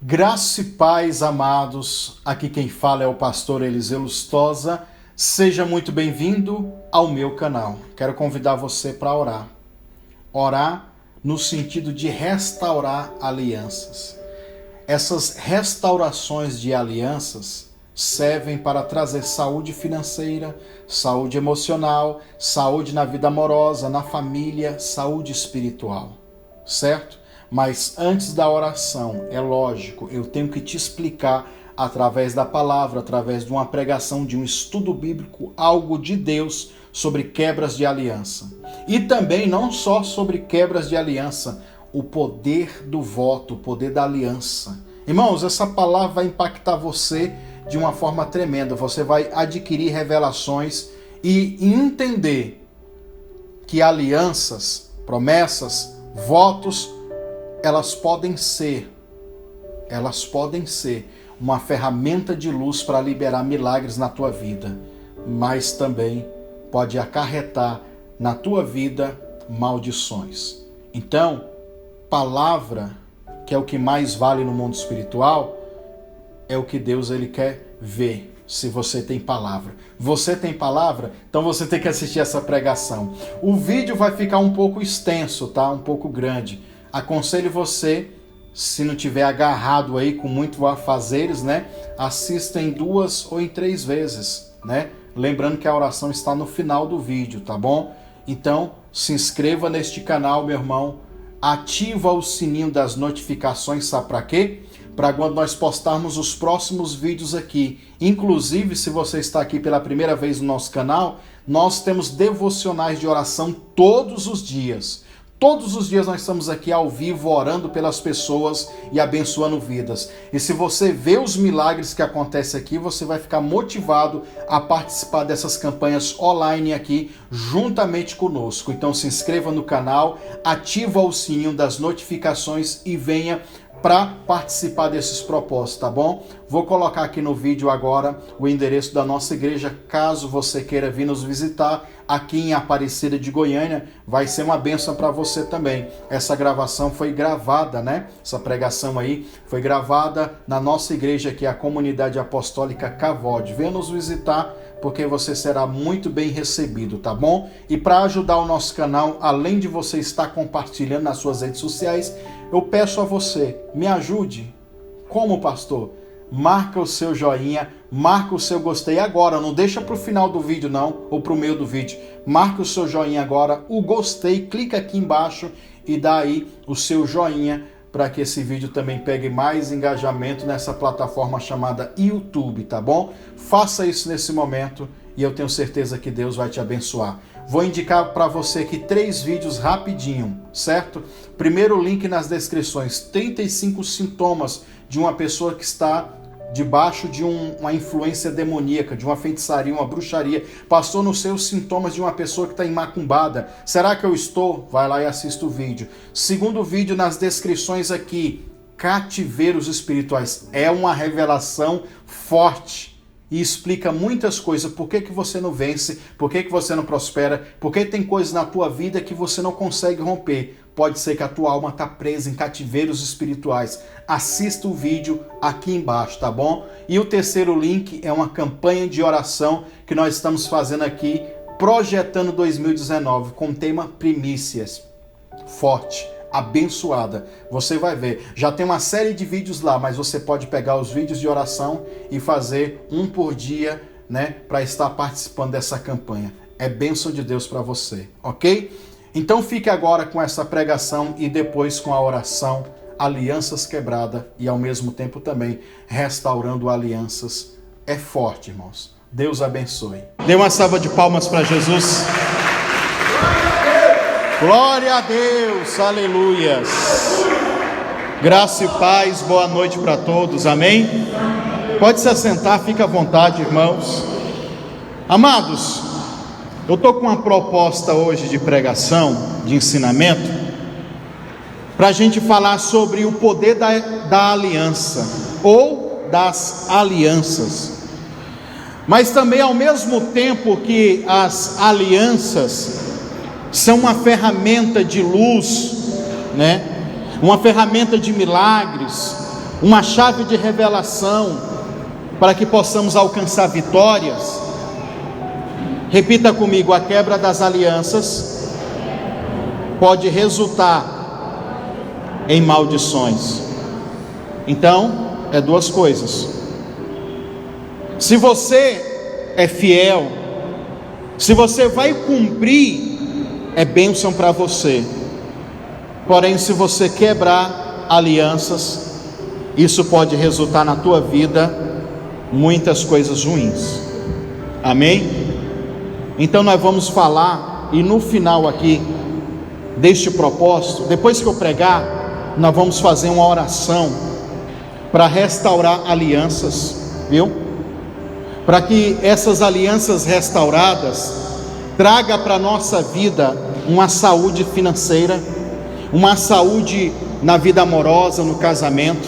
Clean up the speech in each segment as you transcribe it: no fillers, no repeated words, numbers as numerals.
Graça e paz, amados. Aqui quem fala é o pastor Eliseu Lustosa. Seja muito bem-vindo ao meu canal. Quero convidar você para orar. Orar no sentido de restaurar alianças. Essas restaurações de alianças servem para trazer saúde financeira, saúde emocional, saúde na vida amorosa, na família, saúde espiritual. Certo? Mas antes da oração, é lógico, eu tenho que te explicar através da palavra, através de uma pregação, de um estudo bíblico, algo de Deus sobre quebras de aliança. E também não só sobre quebras de aliança, o poder do voto, o poder da aliança. Irmãos, essa palavra vai impactar você de uma forma tremenda. Você vai adquirir revelações e entender que alianças, promessas, votos, elas podem ser uma ferramenta de luz para liberar milagres na tua vida, mas também pode acarretar na tua vida maldições. Então, palavra, que é o que mais vale no mundo espiritual, é o que Deus ele quer ver. Se você tem palavra. Você tem palavra? Então você tem que assistir essa pregação. O vídeo vai ficar um pouco extenso, tá? Um pouco grande. Aconselho você, se não tiver agarrado aí com muito afazeres, né? Assista em 2 ou em 3 vezes, né? Lembrando que a oração está no final do vídeo, tá bom? Então, se inscreva neste canal, meu irmão. Ativa o sininho das notificações, sabe para quê? Para quando nós postarmos os próximos vídeos aqui. Inclusive, se você está aqui pela primeira vez no nosso canal, nós temos devocionais de oração todos os dias. Todos os dias nós estamos aqui ao vivo orando pelas pessoas e abençoando vidas. E se você vê os milagres que acontecem aqui, você vai ficar motivado a participar dessas campanhas online aqui juntamente conosco. Então se inscreva no canal, ativa o sininho das notificações e venha para participar desses propósitos, tá bom? Vou colocar aqui no vídeo agora o endereço da nossa igreja, caso você queira vir nos visitar aqui em Aparecida de Goiânia, vai ser uma bênção para você também. Essa gravação foi gravada, né? Essa pregação aí foi gravada na nossa igreja aqui, a Comunidade Apostólica Cavode. Venha nos visitar, porque você será muito bem recebido, tá bom? E para ajudar o nosso canal, além de você estar compartilhando nas suas redes sociais, eu peço a você, me ajude. Como, pastor? Marca o seu joinha, marca o seu gostei agora, não deixa para o final do vídeo não, ou para o meio do vídeo. Marca o seu joinha agora, o gostei, clica aqui embaixo e dá aí o seu joinha para que esse vídeo também pegue mais engajamento nessa plataforma chamada YouTube, tá bom? Faça isso nesse momento e eu tenho certeza que Deus vai te abençoar. Vou indicar para você aqui 3 vídeos rapidinho, certo? Primeiro link nas descrições, 35 sintomas de uma pessoa que está debaixo de uma influência demoníaca, de uma feitiçaria, uma bruxaria. Passou nos seus sintomas de uma pessoa que está imacumbada. Será que eu estou? Vai lá e assista o vídeo. Segundo vídeo nas descrições aqui, cativeiros espirituais. É uma revelação forte e explica muitas coisas. Por que você não vence? Por que você não prospera? Por que tem coisas na tua vida que você não consegue romper? Pode ser que a tua alma está presa em cativeiros espirituais. Assista o vídeo aqui embaixo, tá bom? E o terceiro link é uma campanha de oração que nós estamos fazendo aqui, projetando 2019, com o tema Primícias. Forte, abençoada. Você vai ver. Já tem uma série de vídeos lá, mas você pode pegar os vídeos de oração e fazer um por dia, né? Para estar participando dessa campanha. É bênção de Deus para você, ok? Então fique agora com essa pregação e depois com a oração, alianças quebradas e ao mesmo tempo também restaurando alianças. É forte, irmãos. Deus abençoe. Dê uma salva de palmas para Jesus. Glória a Deus, aleluias. Graça e paz, boa noite para todos, amém? Pode se assentar, fica à vontade, irmãos. Amados, eu estou com uma proposta hoje de pregação, de ensinamento, para a gente falar sobre o poder da aliança, ou das alianças. Mas também ao mesmo tempo que as alianças são uma ferramenta de luz, né? Uma ferramenta de milagres, uma chave de revelação para que possamos alcançar vitórias. Repita comigo: a quebra das alianças pode resultar em maldições. Então, é duas coisas. Se você é fiel, se você vai cumprir, é bênção para você. Porém, se você quebrar alianças, isso pode resultar na tua vida muitas coisas ruins. Amém? Então nós vamos falar, e no final aqui deste propósito, depois que eu pregar, nós vamos fazer uma oração para restaurar alianças, viu? Para que essas alianças restauradas traga para a nossa vida uma saúde financeira, uma saúde na vida amorosa, no casamento,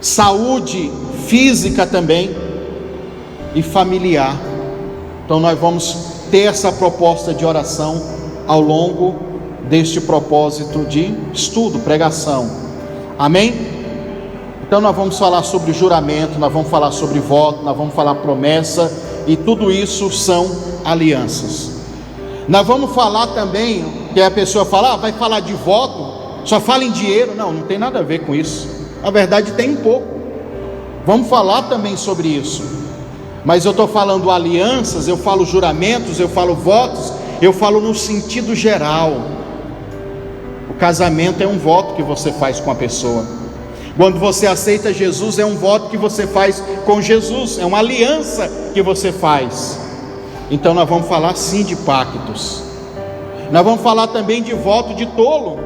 saúde física também e familiar. Então nós vamos ter essa proposta de oração ao longo deste propósito de estudo, pregação. Amém? Então nós vamos falar sobre juramento, nós vamos falar sobre voto, nós vamos falar promessa, e tudo isso são alianças. Nós vamos falar também, que a pessoa fala, vai falar de voto, só fala em dinheiro. Não, não tem nada a ver com isso. Na verdade tem um pouco. Vamos falar também sobre isso. Mas eu estou falando alianças, eu falo juramentos, eu falo votos, eu falo no sentido geral. O casamento é um voto que você faz com a pessoa. Quando você aceita Jesus, é um voto que você faz com Jesus, é uma aliança que você faz. Então nós vamos falar sim de pactos. Nós vamos falar também de voto de tolo,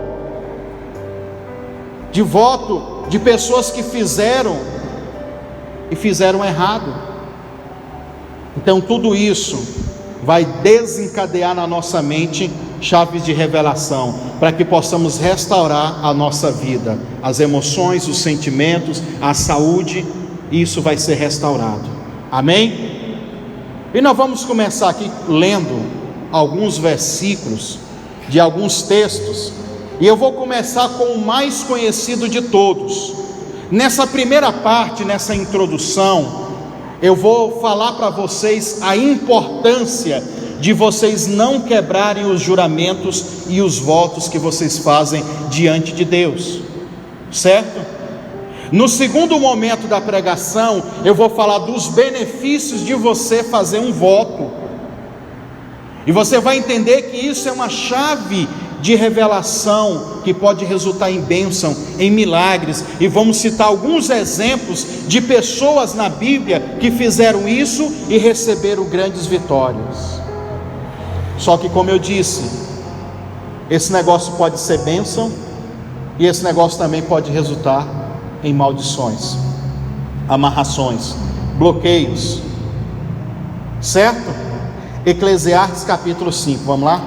de voto de pessoas que fizeram e fizeram errado. Então tudo isso vai desencadear na nossa mente chaves de revelação, para que possamos restaurar a nossa vida, as emoções, os sentimentos, a saúde, isso vai ser restaurado. Amém? E nós vamos começar aqui lendo alguns versículos de alguns textos, e eu vou começar com o mais conhecido de todos. Nessa primeira parte, nessa introdução, eu vou falar para vocês a importância de vocês não quebrarem os juramentos e os votos que vocês fazem diante de Deus, certo? No segundo momento da pregação, eu vou falar dos benefícios de você fazer um voto, e você vai entender que isso é uma chave de revelação que pode resultar em bênção, em milagres, e vamos citar alguns exemplos de pessoas na Bíblia que fizeram isso e receberam grandes vitórias. Só que, como eu disse, esse negócio pode ser bênção, e esse negócio também pode resultar em maldições, amarrações, bloqueios, certo? Eclesiastes capítulo 5, vamos lá?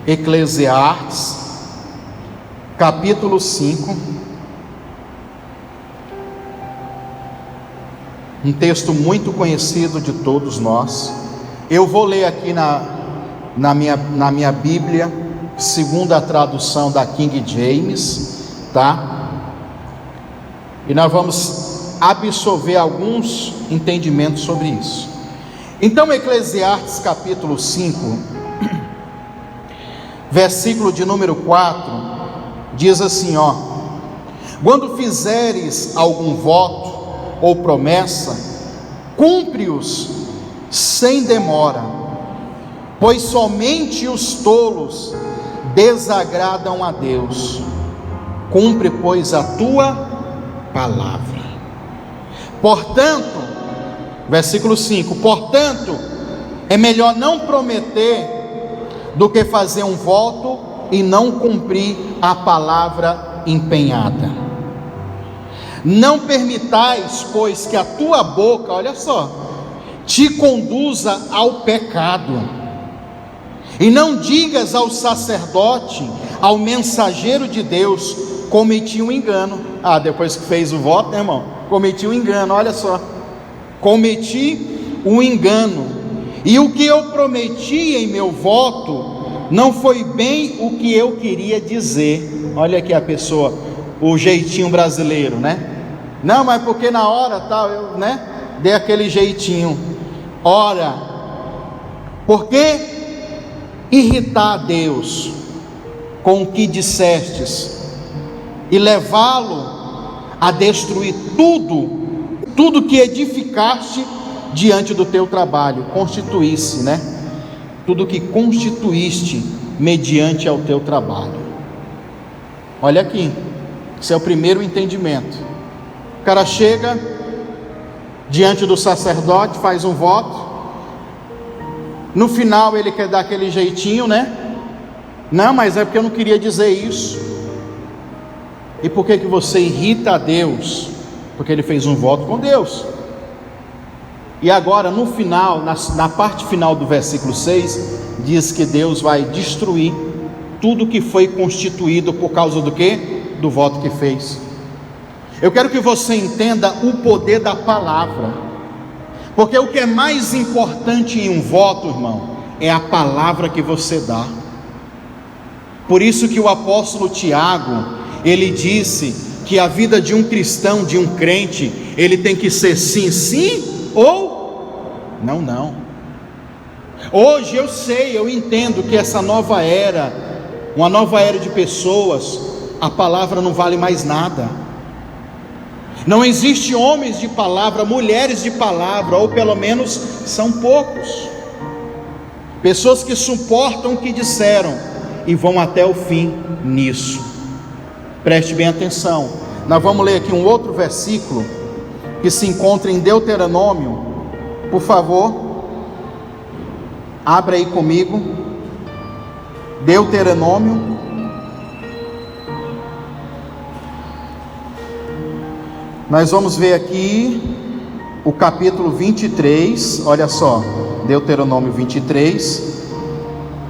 Eclesiastes capítulo 5, um texto muito conhecido de todos nós. Eu vou ler aqui na minha Bíblia, segunda tradução da King James, tá? E nós vamos absorver alguns entendimentos sobre isso. Então, Eclesiastes capítulo 5, versículo de número 4, diz assim, ó: quando fizeres algum voto ou promessa, cumpre-os sem demora, pois somente os tolos desagradam a Deus. Cumpre, pois, a tua palavra. Portanto, versículo 5: portanto, é melhor não prometer do que fazer um voto e não cumprir a palavra empenhada. Não permitais, pois, que a tua boca, olha só, te conduza ao pecado, e não digas ao sacerdote, ao mensageiro de Deus, cometi um engano. Depois que fez o voto, né, irmão? Cometi um engano, olha só, cometi um engano, e o que eu prometi em meu voto não foi bem o que eu queria dizer. Olha aqui a pessoa, o jeitinho brasileiro, né? Não, mas porque na hora tal, eu, dei aquele jeitinho. Ora, por que irritar a Deus com o que dissestes e levá-lo a destruir tudo que edificaste diante do teu trabalho? Constituísse, tudo que constituíste mediante ao teu trabalho. Olha aqui, esse é o primeiro entendimento. O cara chega diante do sacerdote, faz um voto, no final ele quer dar aquele jeitinho, não, mas é porque eu não queria dizer isso. E por que você irrita a Deus? Porque ele fez um voto com Deus. E agora no final, na parte final do versículo 6, diz que Deus vai destruir tudo que foi constituído por causa do quê? Do voto que fez. Eu quero que você entenda o poder da palavra, porque o que é mais importante em um voto, irmão, é a palavra que você dá. Por isso que o apóstolo Tiago, ele disse que a vida de um cristão, de um crente, ele tem que ser sim, sim, ou não, não. Hoje eu sei, eu entendo que essa nova era, uma nova era de pessoas, a palavra não vale mais nada. Não existe homens de palavra, mulheres de palavra, ou pelo menos são poucos. Pessoas que suportam o que disseram e vão até o fim nisso. Preste bem atenção. Nós vamos ler aqui um outro versículo que se encontra em Deuteronômio. Por favor, abra aí comigo. Deuteronômio. Nós vamos ver aqui o capítulo 23, olha só, Deuteronômio 23,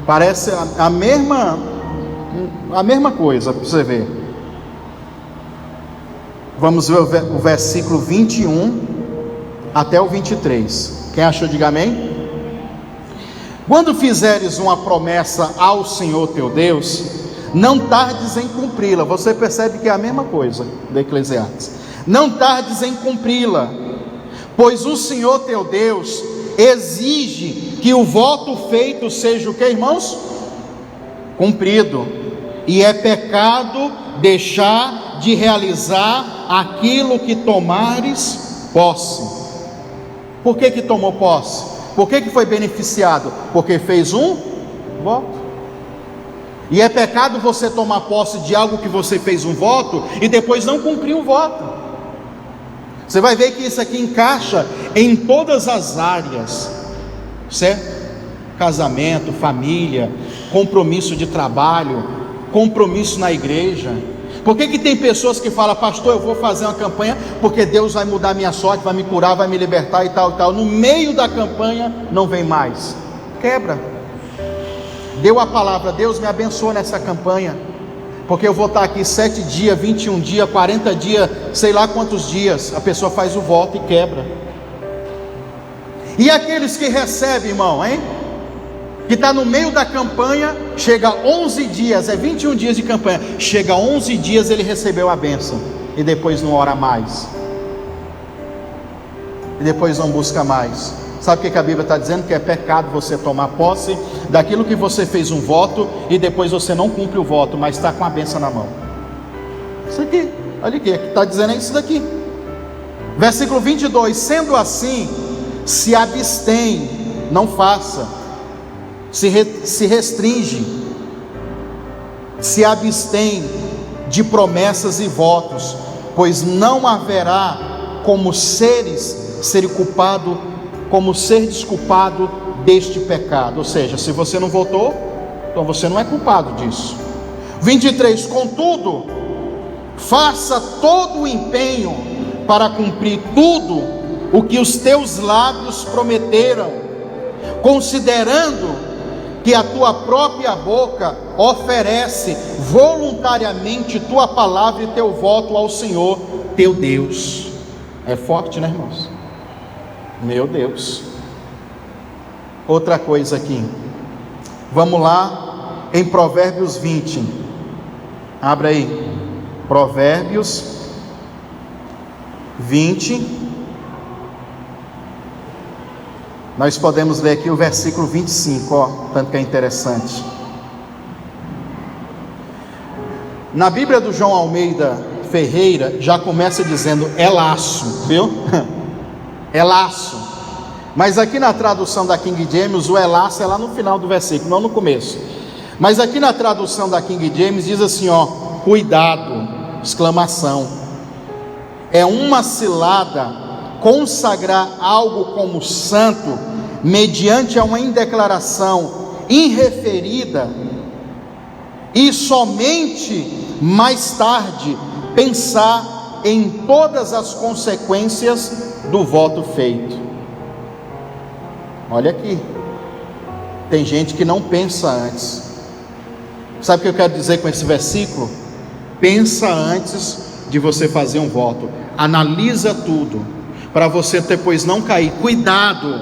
parece a mesma coisa, para você ver. Vamos ver o versículo 21 até o 23, quem achou, diga amém. Quando fizeres uma promessa ao Senhor teu Deus, não tardes em cumpri-la. Você percebe que é a mesma coisa do Eclesiastes. Não tardes em cumpri-la, pois o Senhor teu Deus exige que o voto feito seja o que, irmãos? Cumprido. E é pecado deixar de realizar aquilo que tomares posse. Por que tomou posse? Por que foi beneficiado? Porque fez um voto. E é pecado você tomar posse de algo que você fez um voto e depois não cumprir o voto. Você vai ver que isso aqui encaixa em todas as áreas, certo? Casamento, família, compromisso de trabalho, compromisso na igreja. Por que tem pessoas que falam: pastor, eu vou fazer uma campanha porque Deus vai mudar minha sorte, vai me curar, vai me libertar e tal e tal. No meio da campanha não vem mais. Quebra. Deu a palavra: Deus me abençoa nessa campanha, porque eu vou estar aqui 7 dias, 21 dias, 40 dias, sei lá quantos dias. A pessoa faz o voto e quebra. E aqueles que recebem, irmão, hein? Que está no meio da campanha, chega 11 dias, é 21 dias de campanha, chega 11 dias ele recebeu a bênção, e depois não ora mais, e depois não busca mais. Sabe o que a Bíblia está dizendo? Que é pecado você tomar posse daquilo que você fez um voto, e depois você não cumpre o voto, mas está com a bênção na mão. Isso aqui, olha aqui, está dizendo isso daqui. Versículo 22, sendo assim, se abstém, não faça, se restringe, se abstém de promessas e votos, pois não haverá como ser desculpado deste pecado. Ou seja, se você não votou, então você não é culpado disso. 23, contudo, faça todo o empenho para cumprir tudo o que os teus lábios prometeram, considerando que a tua própria boca oferece voluntariamente tua palavra e teu voto ao Senhor teu Deus. É forte, né, irmãos? Meu Deus. Outra coisa aqui, vamos lá em Provérbios 20, abre aí, Provérbios 20. Nós podemos ler aqui o versículo 25, ó, tanto que é interessante. Na Bíblia do João Almeida Ferreira, já começa dizendo é laço, viu? É laço. Mas aqui na tradução da King James, o é laço é lá no final do versículo, não no começo. Mas aqui na tradução da King James diz assim, ó, cuidado, exclamação. É uma cilada consagrar algo como santo mediante a uma indeclaração irreferida e somente mais tarde pensar em todas as consequências do voto feito. Olha aqui, tem gente que não pensa antes. Sabe o que eu quero dizer com esse versículo? Pensa antes de você fazer um voto, analisa tudo, para você depois não cair. Cuidado,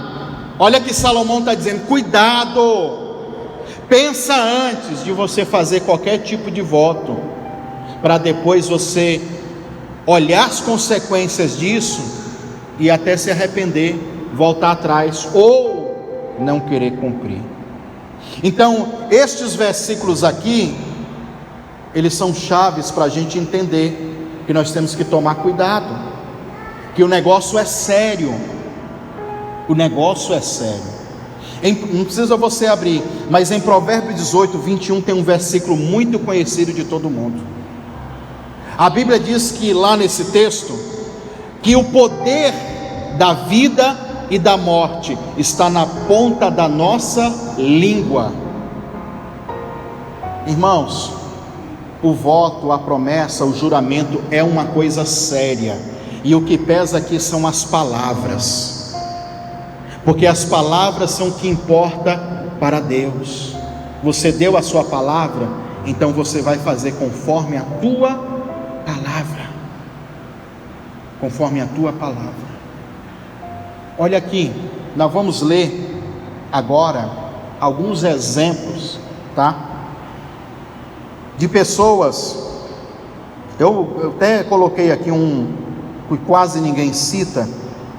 olha que Salomão está dizendo, cuidado, pensa antes de você fazer qualquer tipo de voto, para depois você olhar as consequências disso e até se arrepender, voltar atrás ou não querer cumprir. Então, estes versículos aqui, eles são chaves para a gente entender que nós temos que tomar cuidado, que o negócio é sério. O negócio é sério. Não precisa você abrir, mas em Provérbios 18, 21 tem um versículo muito conhecido de todo mundo. A Bíblia diz que lá nesse texto, que o poder da vida e da morte está na ponta da nossa língua. Irmãos, o voto, a promessa, o juramento é uma coisa séria, e o que pesa aqui são as palavras, porque as palavras são o que importa para Deus. Você deu a sua palavra, então você vai fazer conforme a tua palavra, conforme a tua palavra. Olha aqui, nós vamos ler agora alguns exemplos, tá? De pessoas, eu até coloquei aqui um que quase ninguém cita,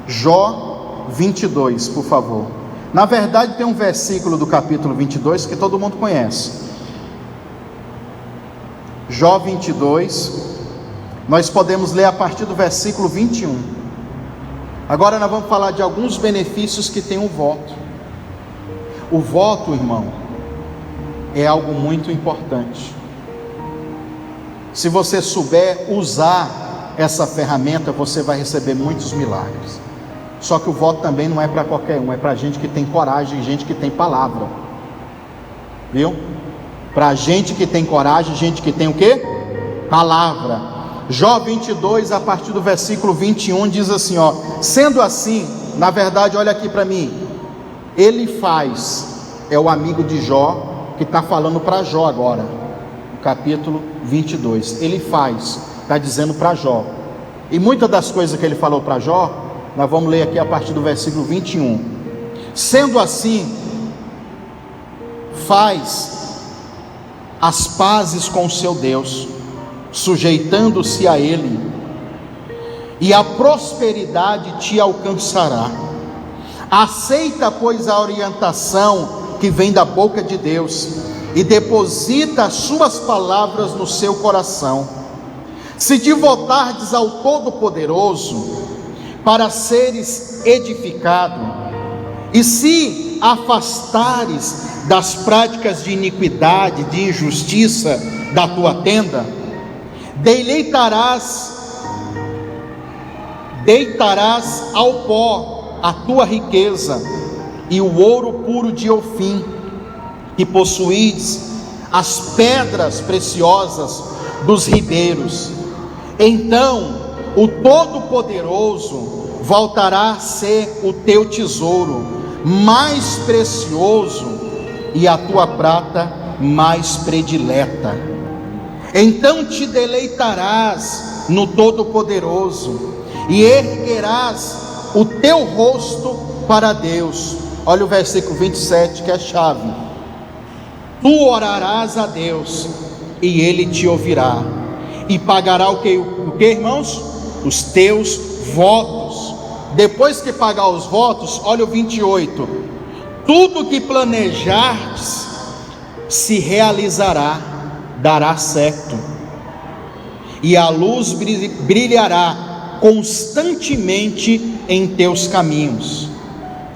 Jó 22, por favor. Na verdade tem um versículo do capítulo 22 que todo mundo conhece. Jó 22, nós podemos ler a partir do versículo 21. Agora nós vamos falar de alguns benefícios que tem o voto. O voto, irmão, é algo muito importante. Se você souber usar essa ferramenta, você vai receber muitos milagres. Só que o voto também não é para qualquer um, é para gente que tem coragem, gente que tem palavra. Viu? Para gente que tem coragem, gente que tem o quê? Palavra. Jó 22, a partir do versículo 21, diz assim, ó: sendo assim, na verdade, olha aqui para mim, Elifaz é o amigo de Jó, que está falando para Jó agora, capítulo 22, Elifaz está dizendo para Jó, e muitas das coisas que ele falou para Jó, nós vamos ler aqui a partir do versículo 21, sendo assim, faz as pazes com o seu Deus, sujeitando-se a Ele, e a prosperidade te alcançará. Aceita, pois, a orientação que vem da boca de Deus, e deposita as suas palavras no seu coração. Se te voltardes ao Todo-Poderoso, para seres edificado, e se afastares das práticas de iniquidade, de injustiça da tua tenda, deitarás ao pó a tua riqueza, e o ouro puro de Ofim, que possuídes, as pedras preciosas dos ribeiros. Então o Todo-Poderoso voltará a ser o teu tesouro mais precioso, e a tua prata mais predileta. Então te deleitarás no Todo-Poderoso, e erguerás o teu rosto para Deus. Olha o versículo 27, que é a chave. Tu orarás a Deus, e Ele te ouvirá, e pagará o que, irmãos? Os teus votos. Depois que pagar os votos, olha o 28: tudo que planejardes se realizará, dará certo, e a luz brilhará constantemente em teus caminhos,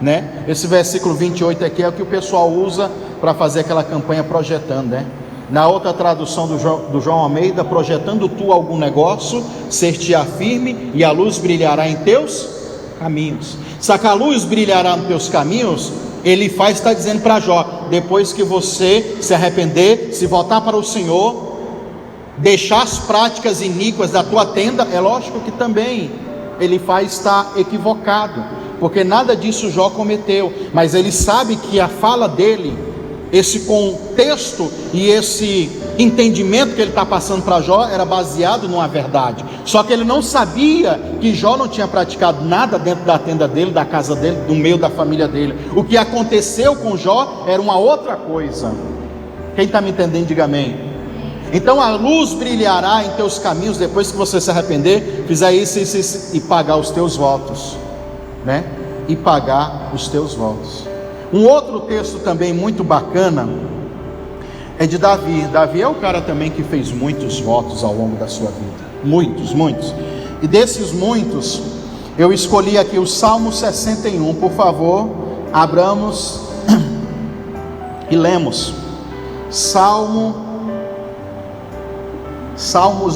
né? Esse versículo 28 aqui é o que o pessoal usa para fazer aquela campanha projetando, né? Na outra tradução do João Almeida, projetando tu algum negócio, ser-te-á firme, e a luz brilhará em teus caminhos. Se que a luz brilhará nos teus caminhos, ele está dizendo para Jó: depois que você se arrepender, se voltar para o Senhor, deixar as práticas iníquas da tua tenda, é lógico que também ele está equivocado, porque nada disso Jó cometeu, mas ele sabe que a fala dele, esse contexto e esse entendimento que ele está passando para Jó era baseado numa verdade, só que ele não sabia que Jó não tinha praticado nada dentro da tenda dele, da casa dele, do meio da família dele. O que aconteceu com Jó era uma outra coisa. Quem está me entendendo, diga amém. Então a luz brilhará em teus caminhos depois que você se arrepender, fizer isso e pagar os teus votos, né? E pagar os teus votos. Um outro texto também muito bacana é de Davi. Davi é o cara também que fez muitos votos ao longo da sua vida, muitos. E desses muitos, eu escolhi aqui o Salmo 61. Por favor, abramos e lemos Salmos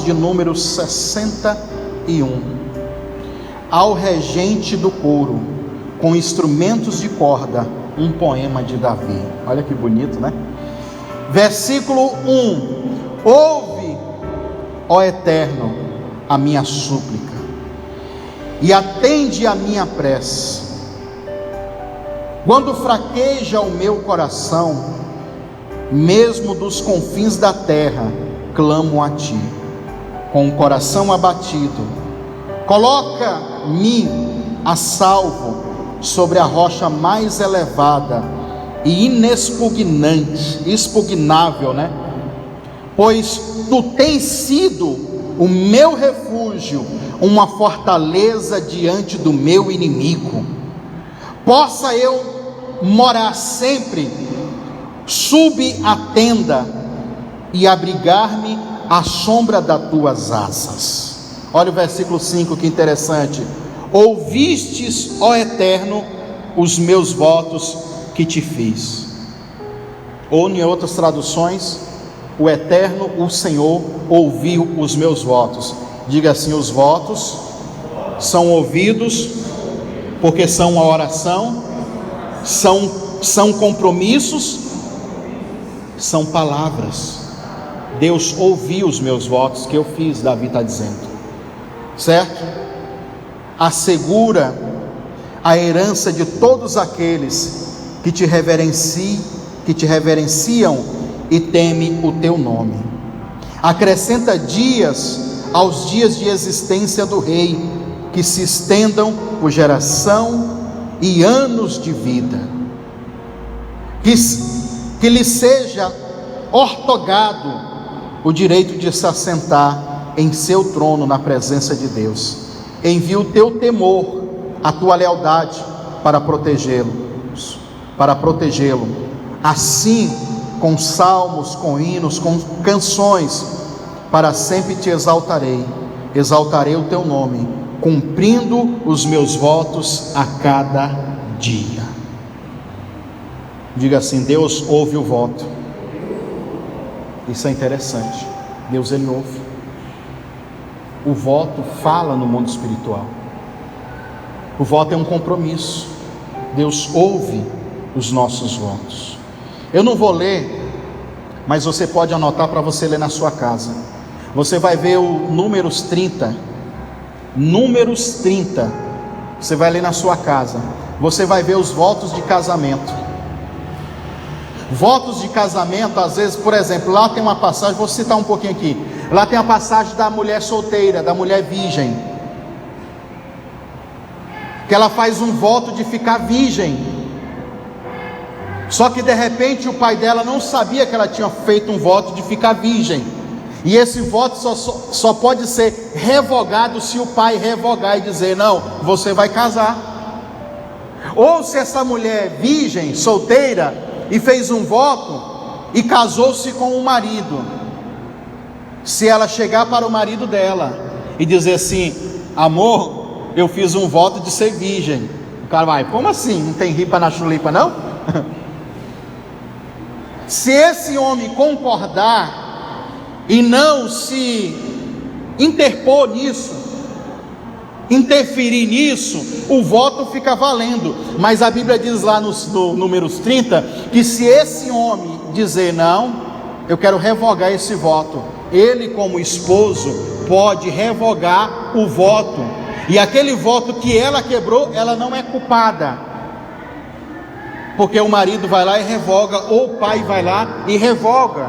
de número 61. Ao regente do coro, com instrumentos de corda, um poema de Davi. Olha que bonito, né? Versículo 1: ouve, ó Eterno, a minha súplica, e atende a minha prece. Quando fraqueja o meu coração, mesmo dos confins da terra, clamo a ti, com o coração abatido. Coloca-me a salvo sobre a rocha mais elevada e inexpugnável, né? Pois tu tens sido o meu refúgio, uma fortaleza diante do meu inimigo. Possa eu morar sempre sob a tenda e abrigar-me à sombra das tuas asas. Olha o versículo 5, que interessante: ouvistes, ó Eterno, os meus votos que te fiz. Ou em outras traduções, o Eterno, o Senhor, ouviu os meus votos. Diga assim: os votos são ouvidos, porque são uma oração, são compromissos, são palavras. Deus ouviu os meus votos que eu fiz, Davi está dizendo, certo? Assegura a herança de todos aqueles que te reverenciam e temem o teu nome. Acrescenta dias aos dias de existência do rei, que se estendam por geração e anos de vida. Que lhe seja ortogado o direito de se assentar em seu trono na presença de Deus. Envia o teu temor, a tua lealdade para protegê-lo, assim com salmos, com hinos, com canções, para sempre te exaltarei o teu nome, cumprindo os meus votos a cada dia. Diga assim: Deus ouve o voto. Isso é interessante. Deus, ele ouve. O voto fala no mundo espiritual. O voto é um compromisso. Deus ouve os nossos votos. Eu não vou ler, mas você pode anotar para você ler na sua casa. Você vai ver o Números 30. Números 30. Você vai ler na sua casa. Você vai ver os votos de casamento. Votos de casamento, às vezes, por exemplo, lá tem uma passagem, vou citar um pouquinho aqui. Lá tem a passagem da mulher solteira, da mulher virgem, que ela faz um voto de ficar virgem. Só que de repente o pai dela não sabia que ela tinha feito um voto de ficar virgem. E esse voto só pode ser revogado se o pai revogar e dizer: não, você vai casar. Ou se essa mulher é virgem, solteira, e fez um voto e casou-se com o marido, se ela chegar para o marido dela e dizer assim: amor, eu fiz um voto de ser virgem, o cara vai: como assim? Não tem ripa na chulipa não? Se esse homem concordar e não se interpor nisso, interferir nisso, o voto fica valendo. Mas a Bíblia diz lá no Números 30, que se esse homem dizer: não, eu quero revogar esse voto, ele como esposo pode revogar o voto, e aquele voto que ela quebrou, ela não é culpada, porque o marido vai lá e revoga, ou o pai vai lá e revoga.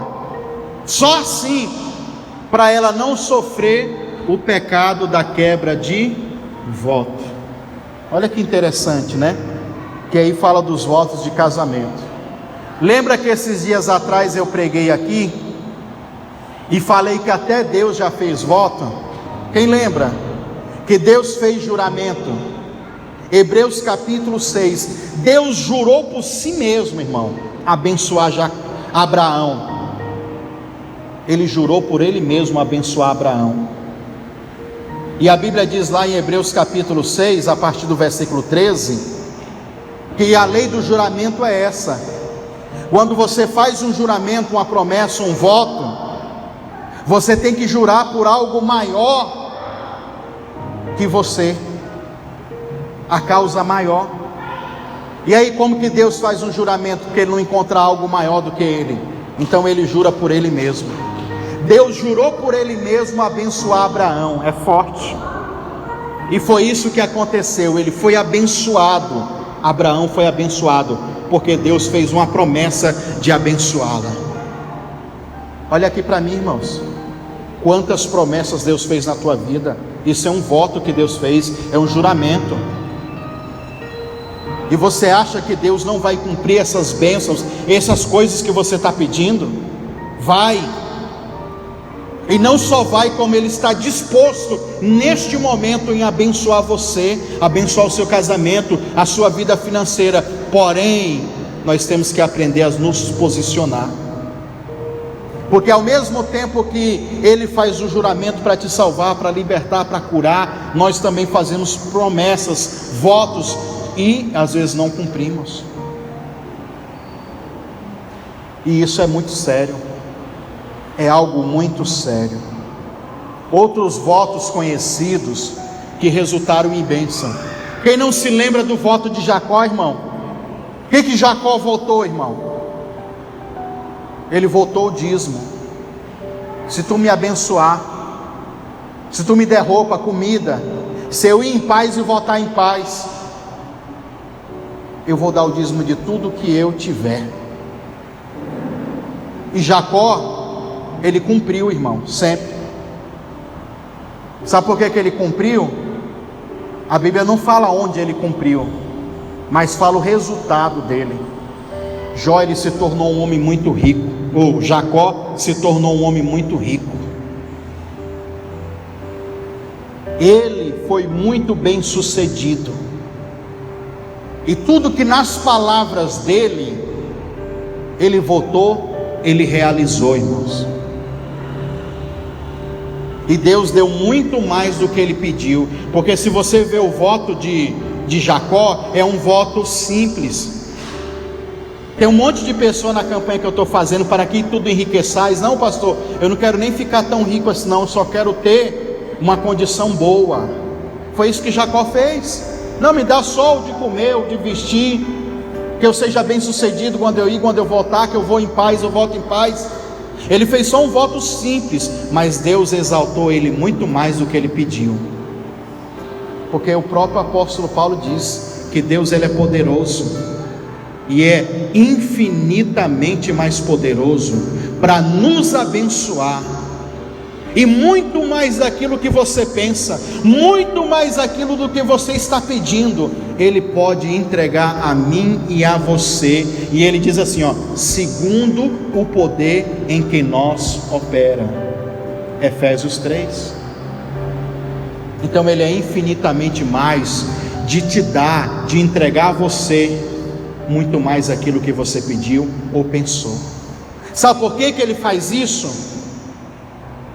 Só assim, para ela não sofrer o pecado da quebra de voto. Olha que interessante, né? Que aí fala dos votos de casamento. Lembra que esses dias atrás eu preguei aqui e falei que até Deus já fez voto? Quem lembra? Que Deus fez juramento. Hebreus capítulo 6. Deus jurou por si mesmo, irmão, abençoar Abraão. Ele jurou por ele mesmo abençoar Abraão. E a Bíblia diz lá em Hebreus capítulo 6, a partir do versículo 13, que a lei do juramento é essa: quando você faz um juramento, uma promessa, um voto, você tem que jurar por algo maior que você, a causa maior. E aí, como que Deus faz um juramento? Porque ele não encontra algo maior do que ele, então ele jura por ele mesmo. Deus jurou por ele mesmo abençoar Abraão. É forte. E foi isso que aconteceu. Ele foi abençoado. Abraão foi abençoado, porque Deus fez uma promessa de abençoá-la. Olha aqui para mim, irmãos, quantas promessas Deus fez na tua vida. Isso é um voto que Deus fez, é um juramento. E você acha que Deus não vai cumprir essas bênçãos, essas coisas que você está pedindo? Vai. E não só vai, como Ele está disposto neste momento em abençoar você, abençoar o seu casamento, a sua vida financeira. Porém, nós temos que aprender a nos posicionar, porque ao mesmo tempo que Ele faz o juramento para te salvar, para libertar, para curar, nós também fazemos promessas, votos, e às vezes não cumprimos. E isso é muito sério. É algo muito sério. Outros votos conhecidos que resultaram em bênção. Quem não se lembra do voto de Jacó, irmão? O que Jacó votou, irmão? Ele votou o dízimo. Se tu me abençoar, se tu me der roupa, comida, se eu ir em paz e voltar em paz, eu vou dar o dízimo de tudo que eu tiver. E Jacó, ele cumpriu, irmão, sempre. Sabe por que ele cumpriu? A Bíblia não fala onde ele cumpriu, mas fala o resultado dele. Ele se tornou um homem muito rico, ou Jacó se tornou um homem muito rico. Ele foi muito bem sucedido, e tudo que nas palavras dele, ele votou, ele realizou, irmãos. E Deus deu muito mais do que ele pediu, porque se você vê o voto de Jacó, é um voto simples. Tem um monte de pessoa na campanha que eu estou fazendo para que tudo enriqueçais. Não, pastor, eu não quero nem ficar tão rico assim não, eu só quero ter uma condição boa. Foi isso que Jacó fez. Não, me dá só o de comer, o de vestir, que eu seja bem sucedido quando eu ir, quando eu voltar, que eu vou em paz, eu volto em paz. Ele fez só um voto simples, mas Deus exaltou ele muito mais do que ele pediu, porque o próprio apóstolo Paulo diz que Deus, ele é poderoso, e é infinitamente mais poderoso para nos abençoar, e muito mais daquilo que você pensa, muito mais daquilo do que você está pedindo, Ele pode entregar a mim e a você. E Ele diz assim, segundo o poder em que nós opera. Efésios 3. Então Ele é infinitamente mais de te dar, de entregar a você muito mais aquilo que você pediu ou pensou. Sabe por que Ele faz isso?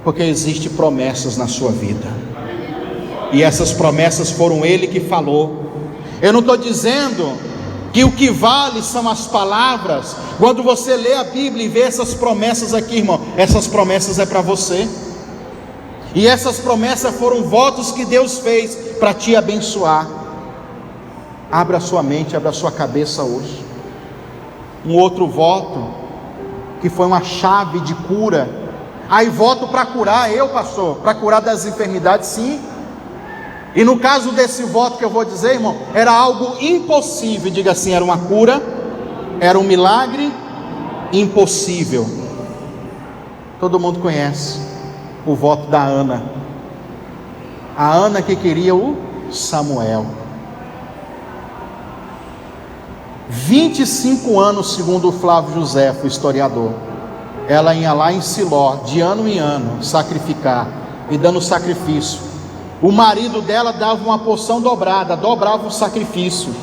Porque existem promessas na sua vida, e essas promessas foram Ele que falou. Eu não estou dizendo que o que vale são as palavras. Quando você lê a Bíblia e vê essas promessas aqui, irmão, essas promessas é para você. E essas promessas foram votos que Deus fez para te abençoar. Abra a sua mente, abra a sua cabeça hoje. Um outro voto, que foi uma chave de cura. Aí voto para curar, pastor, para curar das enfermidades, sim. E no caso desse voto que eu vou dizer, irmão, era algo impossível. Diga assim, era uma cura, era um milagre impossível. Todo mundo conhece o voto da Ana. A Ana que queria o Samuel. 25 anos, segundo o Flávio José, o historiador, ela ia lá em Siló, de ano em ano, sacrificar, e dando sacrifício. O marido dela dava uma porção dobrada, dobrava o sacrifício.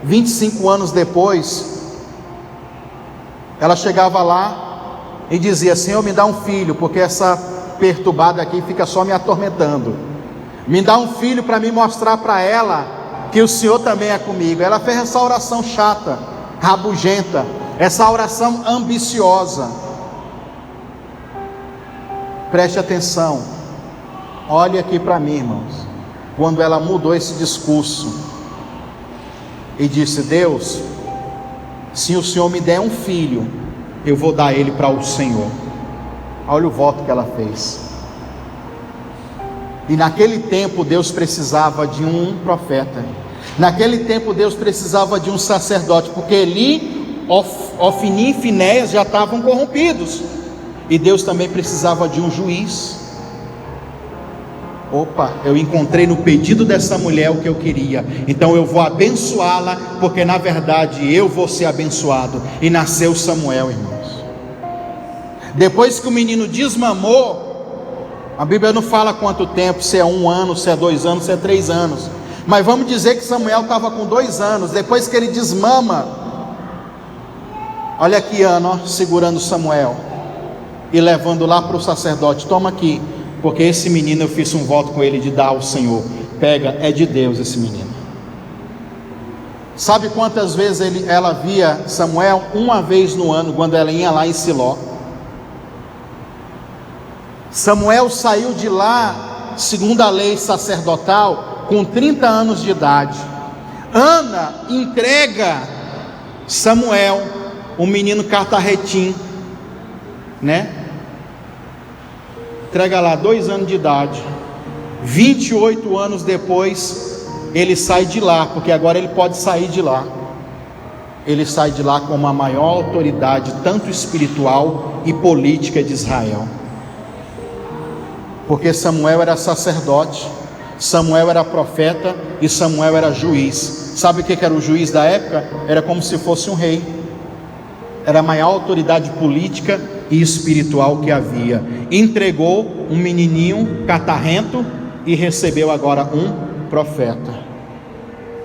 25 anos depois, ela chegava lá e dizia: Senhor, me dá um filho, porque essa perturbada aqui fica só me atormentando. Me dá um filho para me mostrar para ela que o Senhor também é comigo. Ela fez essa oração chata, rabugenta, essa oração ambiciosa. Preste atenção, olhe aqui para mim, irmãos. Quando ela mudou esse discurso e disse: Deus, se o Senhor me der um filho, eu vou dar ele para o Senhor. Olha o voto que ela fez. E naquele tempo Deus precisava de um profeta. Naquele tempo Deus precisava de um sacerdote, porque Eli, Ofni e Finéias já estavam corrompidos. E Deus também precisava de um juiz. Opa, eu encontrei no pedido dessa mulher o que eu queria, então eu vou abençoá-la, porque na verdade eu vou ser abençoado. E nasceu Samuel, irmãos. Depois que o menino desmamou, a Bíblia não fala quanto tempo, se é 1 ano, se é 2 anos, se é 3 anos, mas vamos dizer que Samuel estava com 2 anos. Depois que ele desmama, olha aqui Ana, ó, segurando Samuel e levando lá para o sacerdote: toma aqui, porque esse menino eu fiz um voto com ele de dar ao Senhor. Pega, é de Deus esse menino. Sabe quantas vezes ela via Samuel? 1 vez no ano, quando ela ia lá em Siló. Samuel saiu de lá, segundo a lei sacerdotal, com 30 anos de idade. Ana entrega Samuel, um menino cartarretim, né? Entrega lá, 2 anos de idade. 28 anos depois, ele sai de lá, porque agora ele pode sair de lá. Ele sai de lá com a maior autoridade, tanto espiritual e política de Israel. Porque Samuel era sacerdote, Samuel era profeta e Samuel era juiz. Sabe o que era o juiz da época? Era como se fosse um rei. Era a maior autoridade política e espiritual que havia. Entregou um menininho catarrento e recebeu agora um profeta.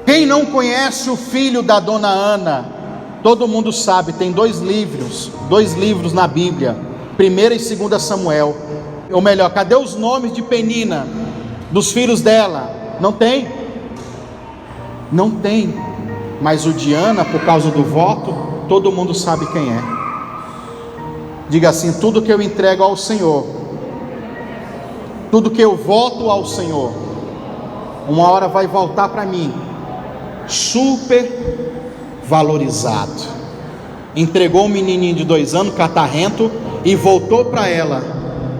Quem não conhece o filho da dona Ana? Todo mundo sabe, tem 2 livros na Bíblia, 1 e 2 Samuel. Ou melhor, cadê os nomes de Penina, dos filhos dela? Não tem. Não tem. Mas o de Ana, por causa do voto, todo mundo sabe quem é. Diga assim: tudo que eu entrego ao Senhor, tudo que eu voto ao Senhor, uma hora vai voltar para mim, super valorizado. Entregou um menininho de 2 anos, catarrento, e voltou para ela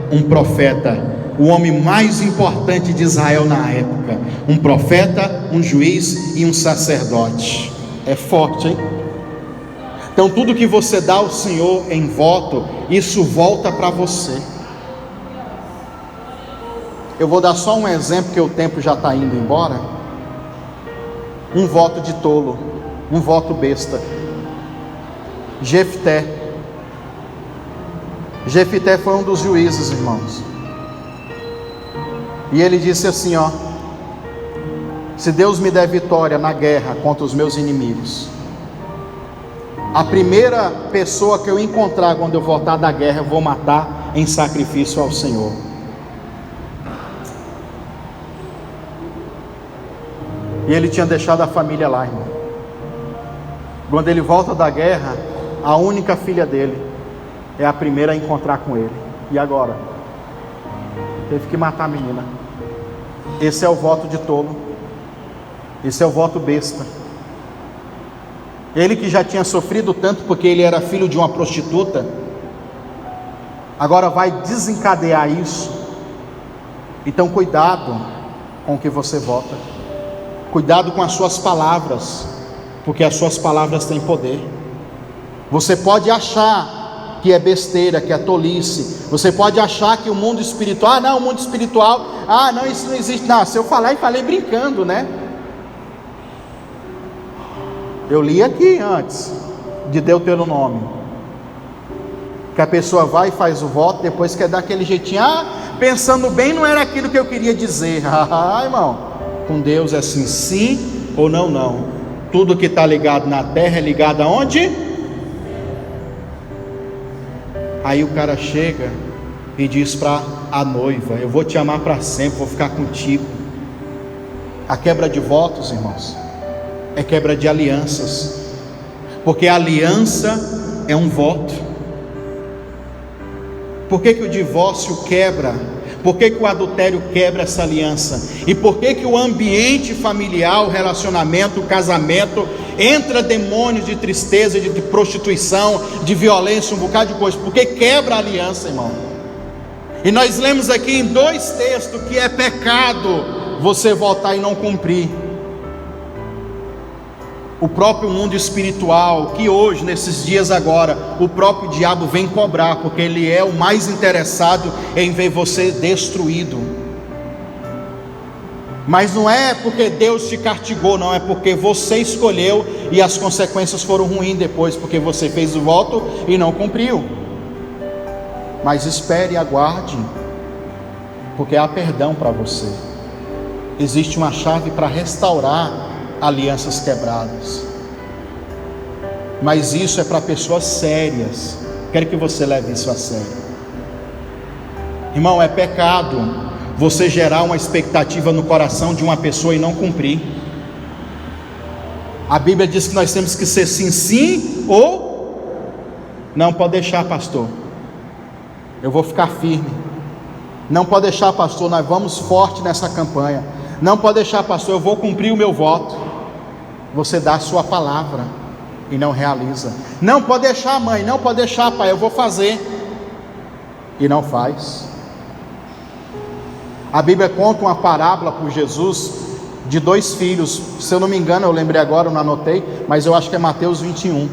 um profeta, o homem mais importante de Israel na época. Um profeta, um juiz e um sacerdote. É forte, hein? Então tudo que você dá ao Senhor em voto, isso volta para você. Eu vou dar só um exemplo, que o tempo já está indo embora. Um voto de tolo, um voto besta. Jefté. Jefité foi um dos juízes, irmãos. E ele disse assim, ó: se Deus me der vitória na guerra contra os meus inimigos, a primeira pessoa que eu encontrar quando eu voltar da guerra, eu vou matar em sacrifício ao Senhor. E ele tinha deixado a família lá, irmão. Quando ele volta da guerra, a única filha dele é a primeira a encontrar com ele. E agora? Teve que matar a menina. Esse é o voto de tolo. Esse é o voto besta. Ele que já tinha sofrido tanto porque ele era filho de uma prostituta, agora vai desencadear isso. Então cuidado com o que você vota. Cuidado com as suas palavras, porque as suas palavras têm poder. Você pode achar que é besteira, que é tolice. Você pode achar que o mundo espiritual, não, o mundo espiritual, não, isso não existe. Não, se eu falar e falei brincando, né? Eu li aqui antes de Deuteronômio, que a pessoa vai e faz o voto, depois quer dar aquele jeitinho, pensando bem, não era aquilo que eu queria dizer. Irmão, com Deus é assim, sim ou não, não. Tudo que está ligado na terra é ligado aonde? Aí o cara chega e diz para a noiva: eu vou te amar para sempre, vou ficar contigo. A quebra de votos, irmãos, é quebra de alianças, porque a aliança é um voto. Por que o divórcio quebra? Por que o adultério quebra essa aliança? E por que o ambiente familiar, o relacionamento, o casamento, entra demônios de tristeza, de prostituição, de violência, um bocado de coisa? Porque quebra a aliança, irmão. E nós lemos aqui em 2 textos que é pecado você votar e não cumprir. O próprio mundo espiritual, que hoje, nesses dias agora, o próprio diabo vem cobrar, porque ele é o mais interessado em ver você destruído. Mas não é porque Deus te castigou, não, é porque você escolheu e as consequências foram ruins depois, porque você fez o voto e não cumpriu. Mas espere e aguarde, porque há perdão para você. Existe uma chave para restaurar alianças quebradas, mas isso é para pessoas sérias. Quero que você leve isso a sério, irmão. É pecado você gerar uma expectativa no coração de uma pessoa e não cumprir. A Bíblia diz que nós temos que ser sim, sim, ou não. Pode deixar, pastor, eu vou ficar firme. Não pode deixar, pastor, nós vamos forte nessa campanha. Não pode deixar, pastor, eu vou cumprir o meu voto. Você dá a sua palavra e não realiza. Não pode deixar, mãe, não pode deixar, pai, eu vou fazer, e não faz. A Bíblia conta uma parábola por Jesus de 2 filhos. Se eu não me engano, eu lembrei agora, eu não anotei, mas eu acho que é Mateus 21.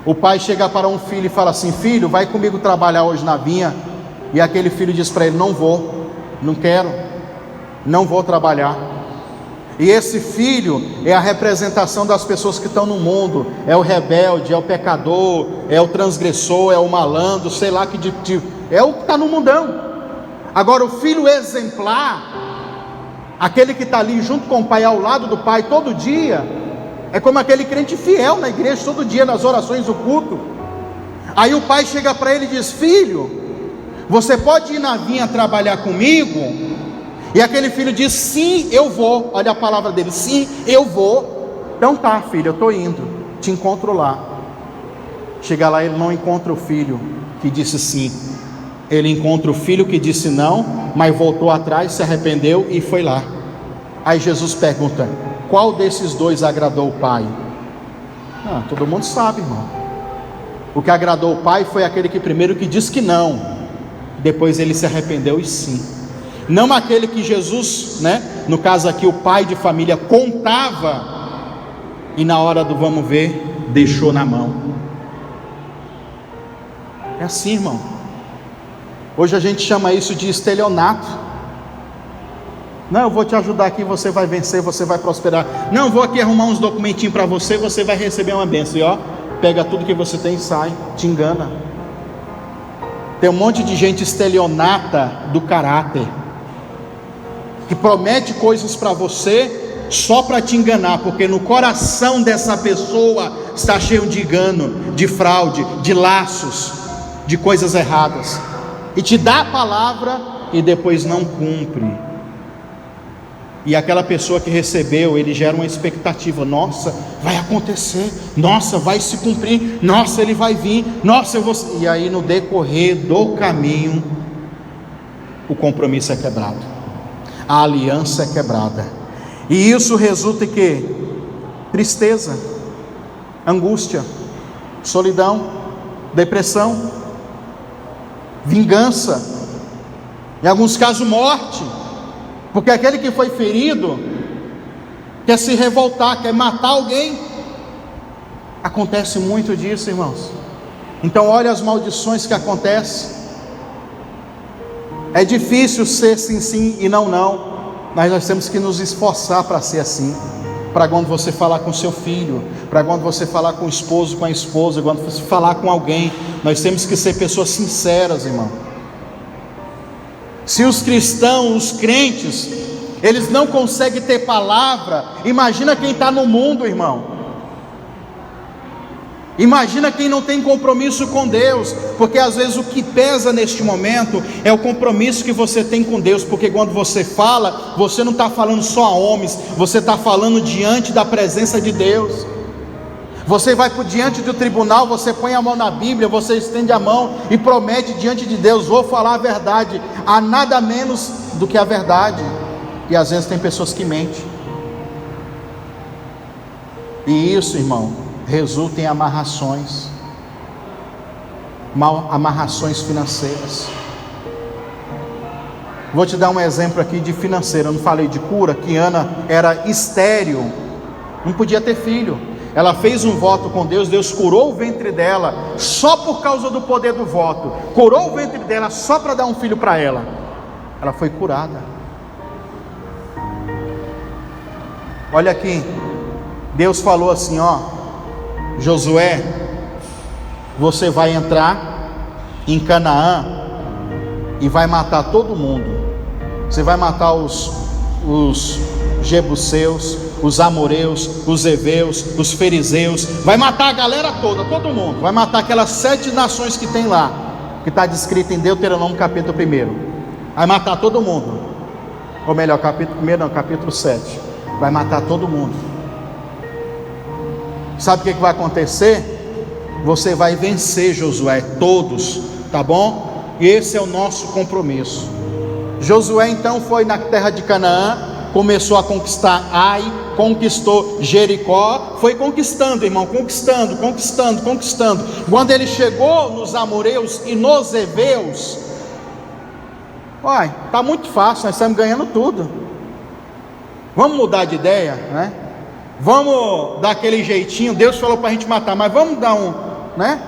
O pai chega para um filho e fala assim: filho, vai comigo trabalhar hoje na vinha. E aquele filho diz para ele: não vou, não quero, não vou trabalhar. E esse filho é a representação das pessoas que estão no mundo. É o rebelde, é o pecador, é o transgressor, é o malandro, sei lá que é o que está no mundão. Agora o filho exemplar, aquele que está ali junto com o pai, ao lado do pai todo dia, é como aquele crente fiel na igreja todo dia, nas orações do culto. Aí o pai chega para ele e diz: filho, você pode ir na vinha trabalhar comigo? E aquele filho diz: sim, eu vou. Olha a palavra dele: sim, eu vou. Então tá, filho, eu estou indo, te encontro lá. Chega lá, ele não encontra o filho que disse sim. Ele encontra o filho que disse não, mas voltou atrás, se arrependeu e foi lá. Aí Jesus pergunta: qual desses 2 agradou o pai? Todo mundo sabe, irmão. O que agradou o pai foi aquele que primeiro que disse que não, depois ele se arrependeu e sim. Não aquele que Jesus, no caso aqui o pai de família, contava e na hora do vamos ver, deixou na mão. É assim, irmão. Hoje a gente chama isso de estelionato. Não, eu vou te ajudar aqui, você vai vencer, você vai prosperar. Não, vou aqui arrumar uns documentinhos para você, você vai receber uma bênção. E ó, pega tudo que você tem e sai, te engana. Tem um monte de gente estelionata do caráter, que promete coisas para você só para te enganar, porque no coração dessa pessoa está cheio de engano, de fraude, de laços, de coisas erradas, e te dá a palavra e depois não cumpre. E aquela pessoa que recebeu, ele gera uma expectativa: nossa, vai acontecer, nossa, vai se cumprir, nossa, ele vai vir, nossa, eu vou... E aí no decorrer do caminho, o compromisso é quebrado, a aliança é quebrada, e isso resulta em quê? Tristeza, angústia, solidão, depressão, vingança, em alguns casos morte, porque aquele que foi ferido quer se revoltar, quer matar alguém. Acontece muito disso, irmãos. Então olha as maldições que acontecem. É difícil ser sim, sim e não, não, mas nós temos que nos esforçar para ser assim. Para quando você falar com seu filho, para quando você falar com o esposo, com a esposa, quando você falar com alguém, nós temos que ser pessoas sinceras, irmão. Se os cristãos, os crentes, eles não conseguem ter palavra, imagina quem está no mundo, irmão. Imagina quem não tem compromisso com Deus, porque às vezes o que pesa neste momento é o compromisso que você tem com Deus, porque quando você fala, você não está falando só a homens, você está falando diante da presença de Deus. Você vai por diante do tribunal, você põe a mão na Bíblia, você estende a mão e promete diante de Deus: vou falar a verdade, há nada menos do que a verdade. E às vezes tem pessoas que mentem, e isso, irmão, resulta em amarrações, amarrações financeiras. Vou te dar um exemplo aqui de financeira. Eu não falei de cura, que Ana era estéril, não podia ter filho. Ela fez um voto com Deus, Deus curou o ventre dela, só por causa do poder do voto, curou o ventre dela só para dar um filho para ela. Ela foi curada. Olha aqui, Deus falou assim: ó, Josué, você vai entrar em Canaã e vai matar todo mundo. Você vai matar os jebuseus, os amoreus, os heveus, os fariseus, vai matar a galera toda, todo mundo, vai matar aquelas 7 nações que tem lá, que está descrito em Deuteronômio capítulo 1, vai matar todo mundo, ou melhor, capítulo 1 não, capítulo 7, vai matar todo mundo. Sabe o que vai acontecer? Você vai vencer, Josué, todos, tá bom? E esse é o nosso compromisso. Josué então foi na terra de Canaã, começou a conquistar Ai, conquistou Jericó, foi conquistando, irmão, conquistando. Quando ele chegou nos amoreus e nos heveus, tá muito fácil, nós estamos ganhando tudo. Vamos mudar de ideia, né? Vamos dar aquele jeitinho. Deus falou para a gente matar, mas vamos dar um, né?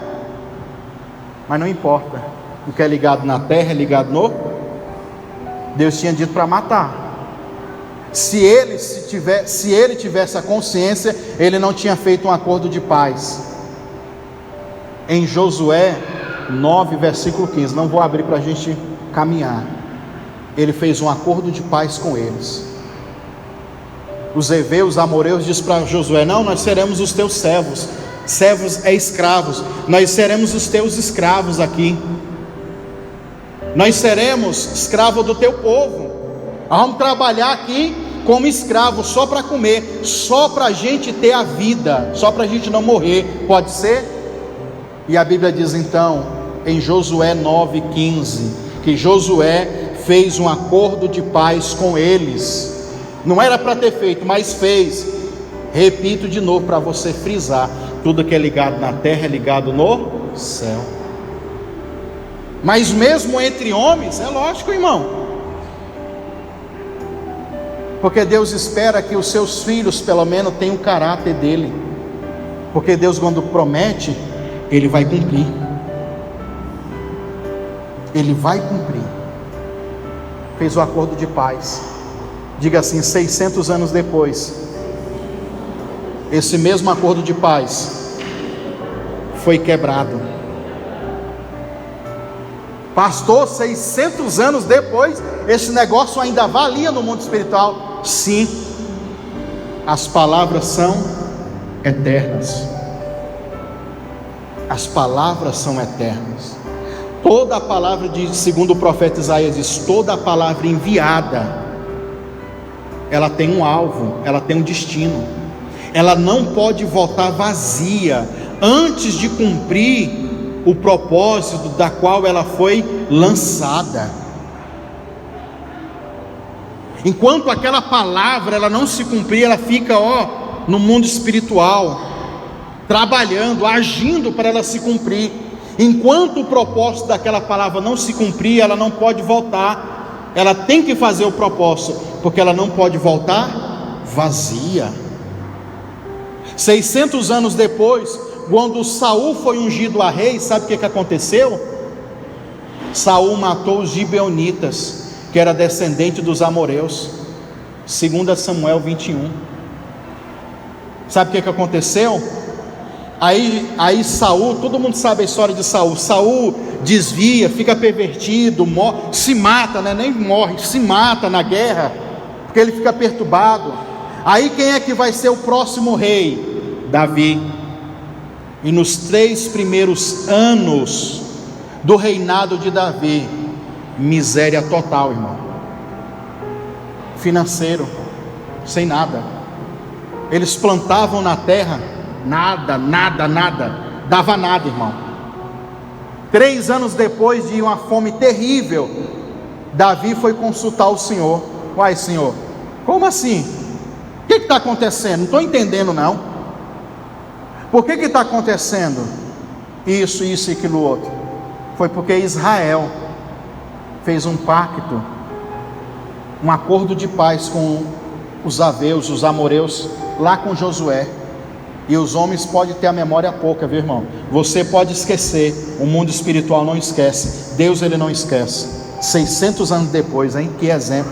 Mas não importa, o que é ligado na terra é ligado no... Deus tinha dito para matar. Se ele tivesse a consciência, ele não tinha feito um acordo de paz. Em Josué 9, versículo 15, não vou abrir para a gente caminhar. Ele fez um acordo de paz com eles. Os heveus, os amoreus, diz para Josué: não, nós seremos os teus servos. Servos é escravos, nós seremos os teus escravos aqui. Nós seremos escravos do teu povo. Vamos trabalhar aqui como escravo, só para comer, só para a gente ter a vida, só para a gente não morrer, pode ser? E a Bíblia diz então, em Josué 9,15, que Josué fez um acordo de paz com eles. Não era para ter feito, mas fez. Repito de novo para você frisar: tudo que é ligado na terra é ligado no céu. Mas mesmo entre homens, é lógico, irmão, porque Deus espera que os seus filhos pelo menos tenham o caráter dele, porque Deus, quando promete, Ele vai cumprir. Ele vai cumprir. Fez o acordo de paz. Diga assim: 600 anos depois, esse mesmo acordo de paz foi quebrado. Pastor, 600 anos depois, esse negócio ainda valia no mundo espiritual? Sim, as palavras são eternas. As palavras são eternas. Toda a palavra, segundo o profeta Isaías diz, toda a palavra enviada, ela tem um alvo, ela tem um destino. Ela não pode voltar vazia antes de cumprir o propósito da qual ela foi lançada. Enquanto aquela palavra ela não se cumprir, ela fica no mundo espiritual, trabalhando, agindo para ela se cumprir. Enquanto o propósito daquela palavra não se cumprir, ela não pode voltar. Ela tem que fazer o propósito, porque ela não pode voltar vazia. 600 anos depois, quando Saul foi ungido a rei, sabe o que aconteceu? Saul matou os gibeonitas, que era descendente dos amoreus. 2 Samuel 21. Sabe o que aconteceu? Aí Saul, todo mundo sabe a história de Saul. Saul desvia, fica pervertido, se mata, né? Nem morre, se mata na guerra, porque ele fica perturbado. Aí quem é que vai ser o próximo rei? Davi. E nos 3 primeiros anos do reinado de Davi, miséria total, irmão. Financeiro, sem nada. Eles plantavam na terra, nada, dava nada, irmão. 3 anos depois de uma fome terrível, Davi foi consultar o Senhor. Uai, Senhor, como assim? O que está acontecendo? Não estou entendendo não. Por que está acontecendo isso e aquilo outro? Foi porque Israel fez um pacto, um acordo de paz com os aveus, os amoreus, lá com Josué. E os homens podem ter a memória pouca, viu, irmão? Você pode esquecer, o mundo espiritual não esquece, Deus ele não esquece. 600 anos depois, hein? Que exemplo.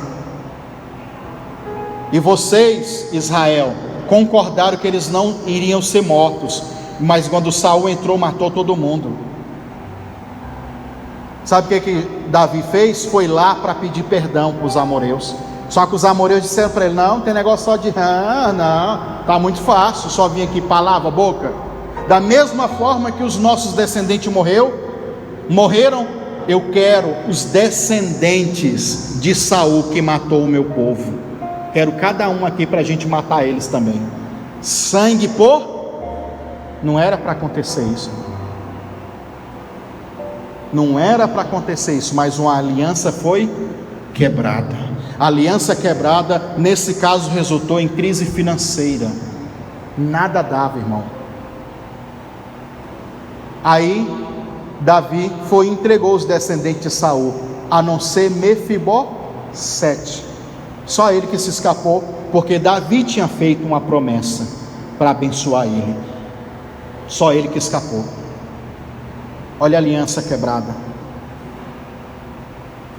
E vocês, Israel, concordaram que eles não iriam ser mortos, mas quando Saul entrou, matou todo mundo. Sabe o que Davi fez? Foi lá para pedir perdão para os amoreus. Só que os amoreus disseram para ele: não, tem negócio só de não, está muito fácil, só vir aqui palavra, boca. Da mesma forma que os nossos descendentes morreram, eu quero os descendentes de Saul que matou o meu povo. Quero cada um aqui para a gente matar eles também. Sangue não era para acontecer isso. Não era para acontecer isso, mas uma aliança foi quebrada. A aliança quebrada, nesse caso, resultou em crise financeira. Nada dava, irmão. Aí Davi foi e entregou os descendentes de Saul, a não ser Mefibosete. Só ele que se escapou, porque Davi tinha feito uma promessa para abençoar ele. Só ele que escapou. Olha a aliança quebrada.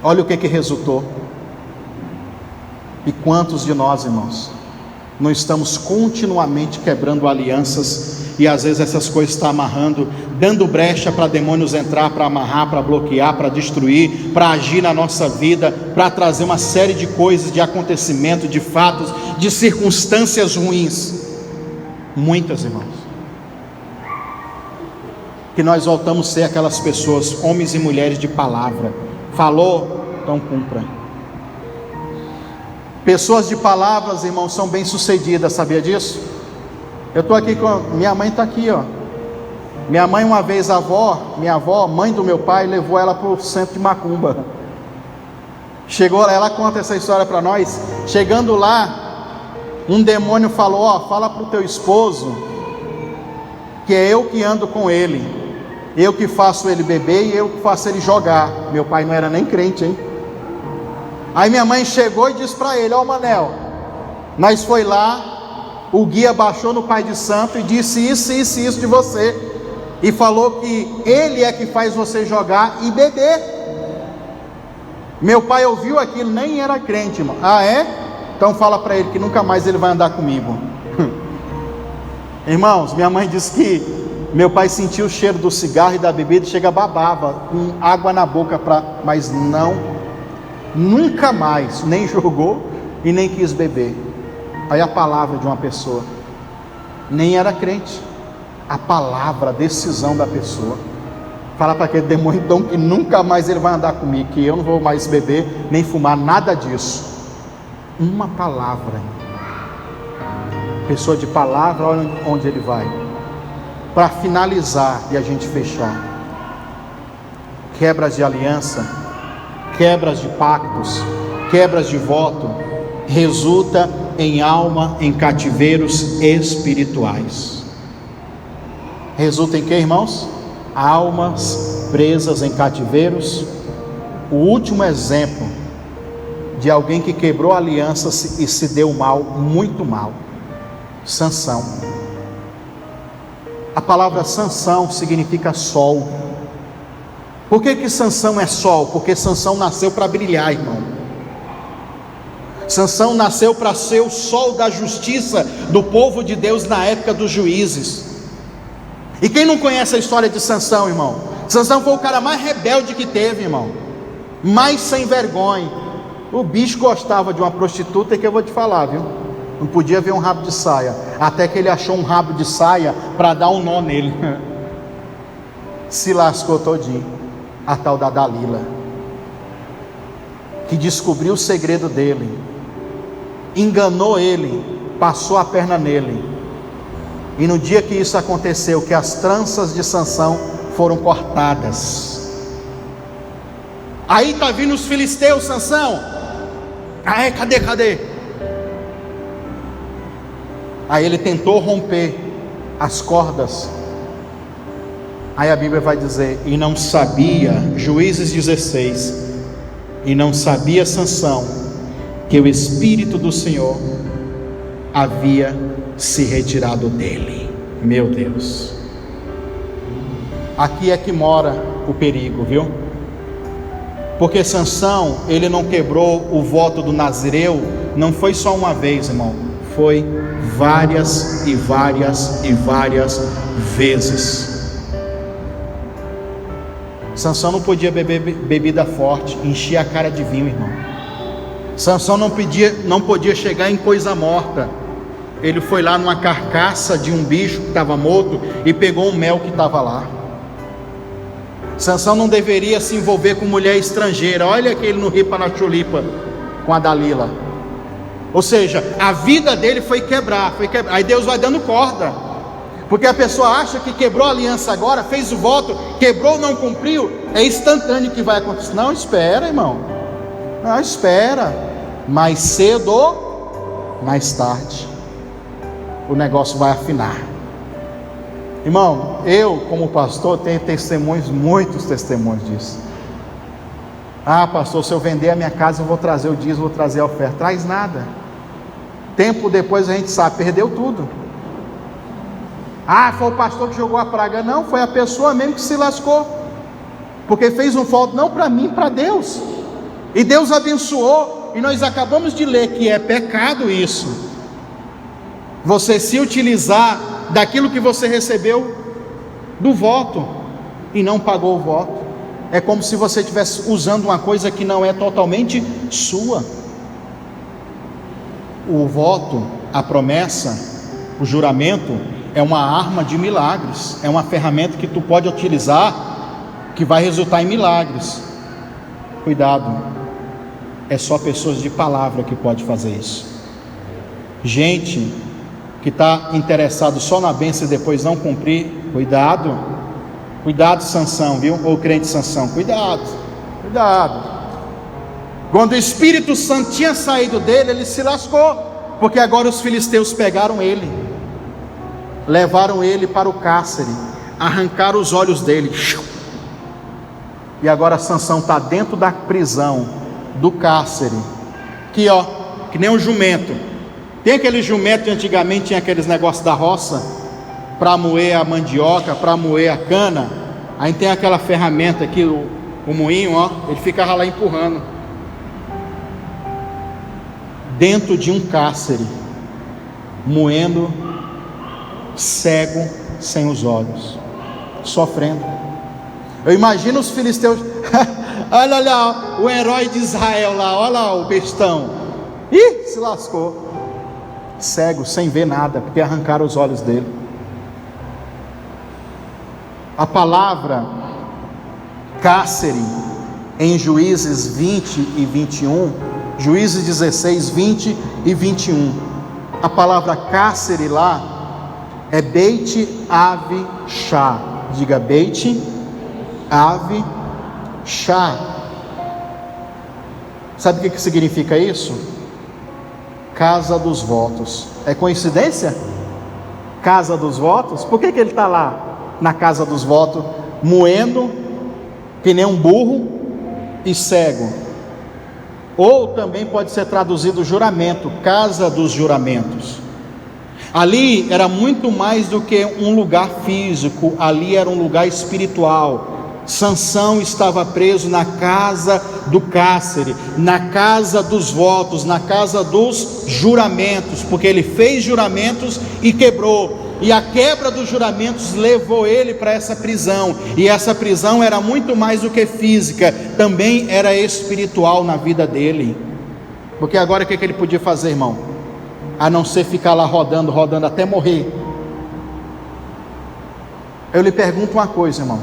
Olha o que resultou. E quantos de nós, irmãos, não estamos continuamente quebrando alianças, e às vezes essas coisas estão amarrando, dando brecha para demônios entrar, para amarrar, para bloquear, para destruir, para agir na nossa vida, para trazer uma série de coisas, de acontecimentos, de fatos, de circunstâncias ruins. Muitas, irmãos. Que nós voltamos a ser aquelas pessoas, homens e mulheres de palavra. Falou, então cumpra. Pessoas de palavras, irmãos, são bem sucedidas, sabia disso? Eu estou aqui com, minha mãe está aqui, ó. Minha mãe uma vez, minha avó, mãe do meu pai, levou ela para o centro de macumba. Chegou lá, ela conta essa história para nós. Chegando lá, um demônio falou: fala para o teu esposo que é eu que ando com ele, eu que faço ele beber e eu que faço ele jogar. Meu pai não era nem crente, hein? Aí minha mãe chegou e disse para ele: Manel, nós foi lá, o guia baixou no pai de santo e disse isso de você, e falou que ele é que faz você jogar e beber. Meu pai ouviu aquilo, nem era crente, irmão. Ah, é? Então fala para ele que nunca mais ele vai andar comigo. Irmãos, minha mãe disse que Meu pai sentia o cheiro do cigarro e da bebida e chega babava, com água na boca, mas não, nunca mais, nem jogou e nem quis beber. Aí a palavra de uma pessoa, nem era crente, a palavra, a decisão da pessoa. Fala para aquele demônio então que nunca mais ele vai andar comigo, que eu não vou mais beber, nem fumar, nada disso. Uma palavra. Pessoa de palavra, olha onde ele vai. Para finalizar e a gente fechar, quebras de aliança, quebras de pactos, quebras de voto, resulta em alma em cativeiros espirituais. Resulta em que, irmãos? Almas presas em cativeiros. O último exemplo de alguém que quebrou alianças e se deu mal, muito mal, Sansão. A palavra Sansão significa sol. Por que Sansão é sol? Porque Sansão nasceu para brilhar, irmão. Sansão nasceu para ser o sol da justiça do povo de Deus na época dos juízes. E quem não conhece a história de Sansão, irmão? Sansão foi o cara mais rebelde que teve, irmão, mais sem vergonha. O bicho gostava de uma prostituta, que eu vou te falar, viu? Não podia ver um rabo de saia, até que ele achou um rabo de saia para dar um nó nele. Se lascou todinho. A tal da Dalila, que descobriu o segredo dele, enganou ele, passou a perna nele. E no dia que isso aconteceu, que as tranças de Sansão foram cortadas. Aí está vindo os filisteus, Sansão. Aí, cadê? Aí ele tentou romper as cordas. Aí a Bíblia vai dizer, e não sabia, Juízes 16, e não sabia Sansão, que o Espírito do Senhor havia se retirado dele. Meu Deus, aqui é que mora o perigo, viu? Porque Sansão, ele não quebrou o voto do Nazireu, não foi só uma vez, irmão, foi várias e várias e várias vezes. Sansão não podia beber bebida forte, enchia a cara de vinho, irmão. Sansão não podia chegar em coisa morta. Ele foi lá numa carcaça de um bicho que estava morto e pegou um mel que estava lá. Sansão não deveria se envolver com mulher estrangeira. Olha que ele no ripa na chulipa com a Dalila. Ou seja, a vida dele foi quebrar. Aí Deus vai dando corda. Porque a pessoa acha que quebrou a aliança agora, fez o voto, quebrou, não cumpriu, é instantâneo que vai acontecer. Não, espera, irmão. Não, espera. Mais cedo ou mais tarde, o negócio vai afinar. Irmão, eu como pastor tenho testemunhos, muitos testemunhos disso. Ah, pastor, se eu vender a minha casa, eu vou trazer o dízimo, vou trazer a oferta. Traz nada. Tempo depois a gente sabe, perdeu tudo. Ah, foi o pastor que jogou a praga. Não, foi a pessoa mesmo que se lascou, porque fez um voto não para mim, para Deus. E Deus abençoou. E nós acabamos de ler que é pecado isso, você se utilizar daquilo que você recebeu do voto e não pagou o voto. É como se você estivesse usando uma coisa que não é totalmente sua. O voto, a promessa, o juramento é uma arma de milagres, é uma ferramenta que tu pode utilizar, que vai resultar em milagres. Cuidado, é só pessoas de palavra que pode fazer isso. Gente que está interessado só na bênção e depois não cumprir, cuidado, Sansão, viu? Ou crente Sansão, cuidado. Quando o Espírito Santo tinha saído dele, ele se lascou, porque agora os filisteus pegaram ele, levaram ele para o cárcere, arrancaram os olhos dele, e agora Sansão está dentro da prisão, do cárcere, que nem um jumento. Tem aquele jumento que antigamente tinha aqueles negócios da roça, para moer a mandioca, para moer a cana. Aí tem aquela ferramenta aqui, o moinho, ele ficava lá empurrando, dentro de um cárcere, moendo, cego, sem os olhos. sofrendo. Eu imagino os filisteus, olha lá, o herói de Israel lá, olha lá o bestão, ih, se lascou, cego, sem ver nada, porque arrancaram os olhos dele. A palavra cárcere em Juízes 20 e 21, Juízes 16, 20 e 21, a palavra cárcere lá é Beit Ave Shá. Diga Beit Ave Shá. Sabe o que significa isso? Casa dos votos. É coincidência? Casa dos votos? Por que ele está lá na casa dos votos, moendo que nem um burro e cego? Ou também pode ser traduzido juramento, casa dos juramentos. Ali era muito mais do que um lugar físico, ali era um lugar espiritual. Sansão estava preso na casa do cárcere, na casa dos votos, na casa dos juramentos, porque ele fez juramentos e quebrou, e a quebra dos juramentos levou ele para essa prisão, e essa prisão era muito mais do que física, também era espiritual na vida dele. Porque agora o que ele podia fazer, irmão? A não ser ficar lá rodando até morrer. Eu lhe pergunto uma coisa, irmão: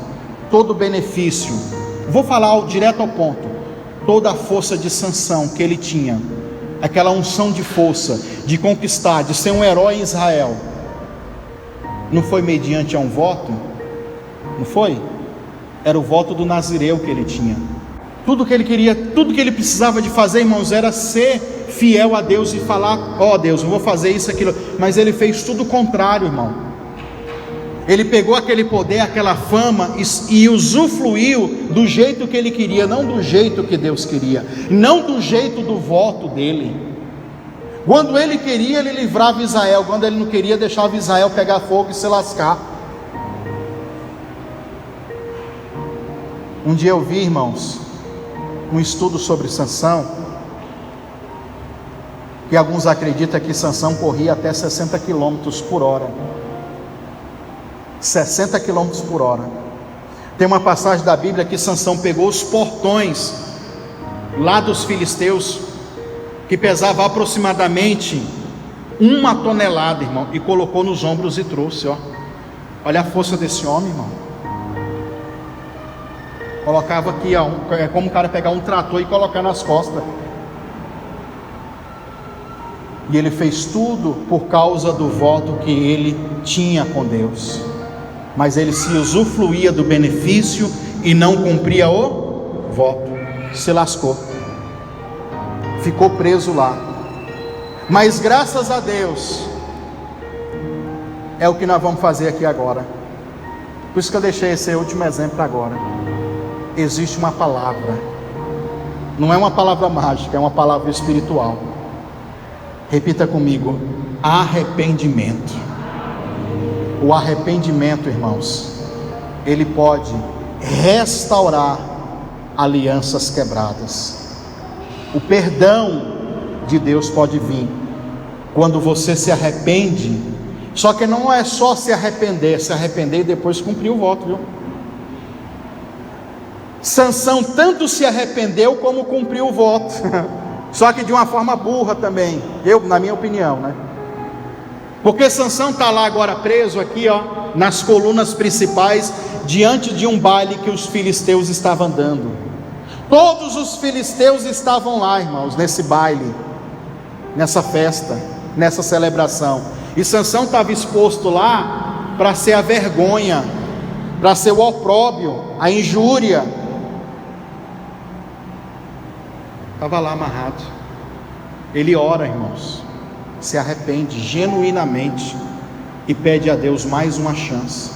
todo benefício, vou falar direto ao ponto, toda a força de Sansão que ele tinha, aquela unção de força, de conquistar, de ser um herói em Israel, não foi mediante a um voto? Não foi? Era o voto do Nazireu que ele tinha. Tudo que ele queria, tudo que ele precisava de fazer, irmãos, era ser fiel a Deus e falar: ó Deus, eu vou fazer isso, aquilo. Mas ele fez tudo o contrário, irmão. Ele pegou aquele poder, aquela fama e usufruiu do jeito que ele queria, não do jeito que Deus queria, não do jeito do voto dele. Quando ele queria, ele livrava Israel; quando ele não queria, deixava Israel pegar fogo e se lascar. Um dia eu vi, irmãos, um estudo sobre Sansão, que alguns acreditam que Sansão corria até 60 km por hora. 60 km por hora. Tem uma passagem da Bíblia que Sansão pegou os portões lá dos filisteus, que pesava aproximadamente 1 tonelada, irmão, e colocou nos ombros e trouxe, ó. Olha a força desse homem, irmão. Colocava aqui, ó, é como o cara pegar um trator e colocar nas costas. E ele fez tudo por causa do voto que ele tinha com Deus. Mas ele se usufruía do benefício e não cumpria o voto. Se lascou. Ficou preso lá. Mas graças a Deus, é o que nós vamos fazer aqui agora. Por isso que eu deixei esse último exemplo agora. Existe uma palavra. Não é uma palavra mágica, é uma palavra espiritual. Repita comigo: arrependimento. O arrependimento, irmãos, ele pode restaurar alianças quebradas. O perdão de Deus pode vir quando você se arrepende. Só que não é só se arrepender e depois cumprir o voto, viu? Sansão tanto se arrependeu como cumpriu o voto. Só que de uma forma burra também, na minha opinião, né? Porque Sansão está lá agora preso aqui, ó, nas colunas principais, diante de um baile que os filisteus estavam dando. Todos os filisteus estavam lá, irmãos, nesse baile, nessa festa, nessa celebração. E Sansão estava exposto lá para ser a vergonha, para ser o opróbrio, a injúria. Estava lá amarrado. Ele ora, irmãos, se arrepende genuinamente e pede a Deus mais uma chance.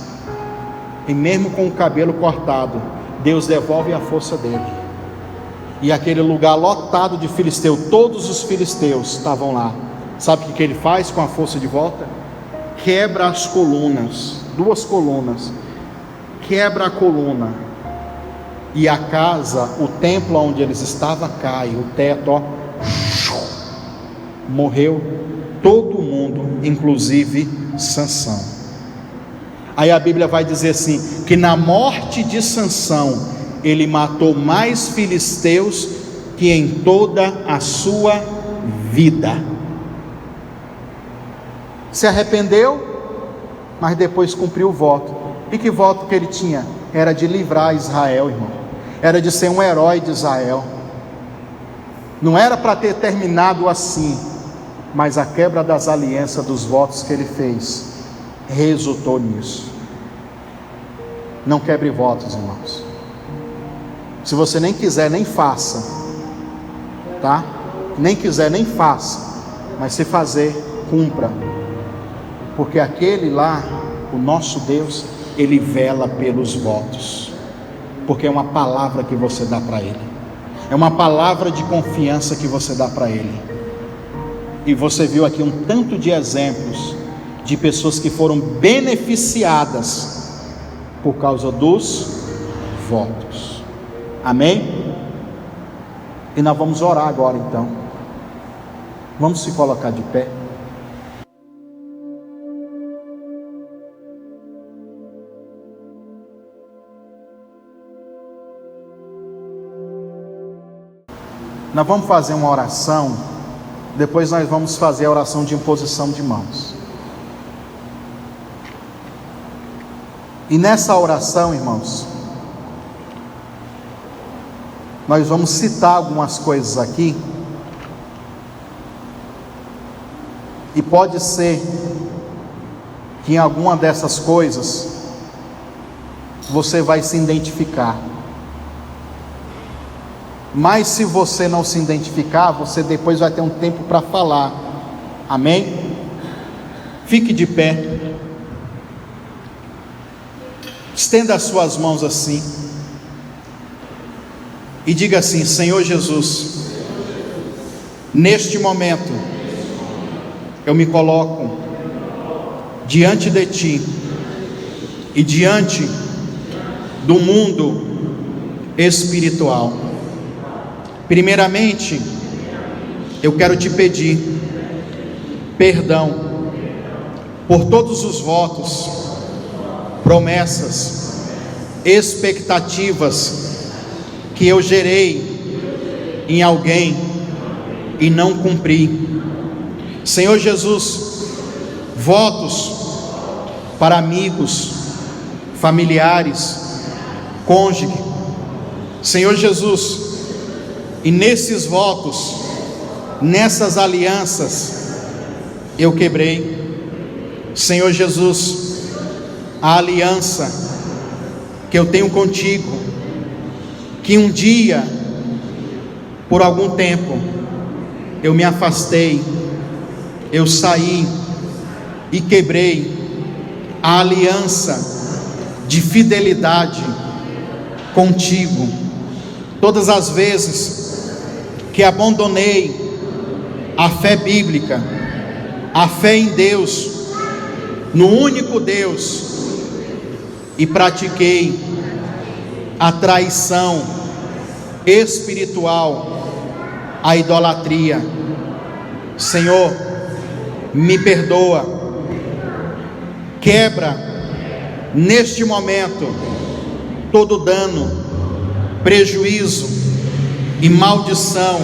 E mesmo com o cabelo cortado, Deus devolve a força dele. E aquele lugar lotado de filisteus, todos os filisteus estavam lá. Sabe o que ele faz com a força de volta? Quebra as colunas, 2 colunas, quebra a coluna, e a casa, o templo onde eles estavam cai, o teto, ó, morreu todo mundo, inclusive Sansão. Aí a Bíblia vai dizer assim, que na morte de Sansão, ele matou mais filisteus que em toda a sua vida. Se arrependeu, mas depois cumpriu o voto. E que voto que ele tinha? Era de livrar Israel, irmão. Era de ser um herói de Israel. Não era para ter terminado assim, mas a quebra das alianças, dos votos que ele fez, resultou nisso. Não quebre votos, irmãos. Se você nem quiser, nem faça, tá? Nem quiser, nem faça. Mas se fazer, cumpra. Porque aquele lá, o nosso Deus, Ele vela pelos votos. Porque é uma palavra que você dá para Ele. É uma palavra de confiança que você dá para Ele. E você viu aqui um tanto de exemplos de pessoas que foram beneficiadas por causa dos votos. Amém? E nós vamos orar agora então. Vamos se colocar de pé. Nós vamos fazer uma oração. Depois nós vamos fazer a oração de imposição de mãos. E nessa oração, irmãos, nós vamos citar algumas coisas aqui. E pode ser que em alguma dessas coisas você vai se identificar. Mas se você não se identificar, você depois vai ter um tempo para falar. Amém? Fique de pé. Estenda as suas mãos assim. E diga assim: Senhor Jesus, neste momento, eu me coloco diante de Ti e diante do mundo espiritual. Primeiramente, eu quero te pedir perdão por todos os votos, promessas, expectativas que eu gerei em alguém e não cumpri. Senhor Jesus, votos para amigos, familiares, cônjuge. Senhor Jesus, e nesses votos, nessas alianças, eu quebrei. Senhor Jesus, a aliança que eu tenho contigo, que um dia, por algum tempo, eu me afastei, eu saí e quebrei a aliança de fidelidade contigo. Todas as vezes que abandonei a fé bíblica, a fé em Deus, no único Deus, e pratiquei a traição espiritual, a idolatria. Senhor, me perdoa, quebra neste momento todo dano, prejuízo e maldição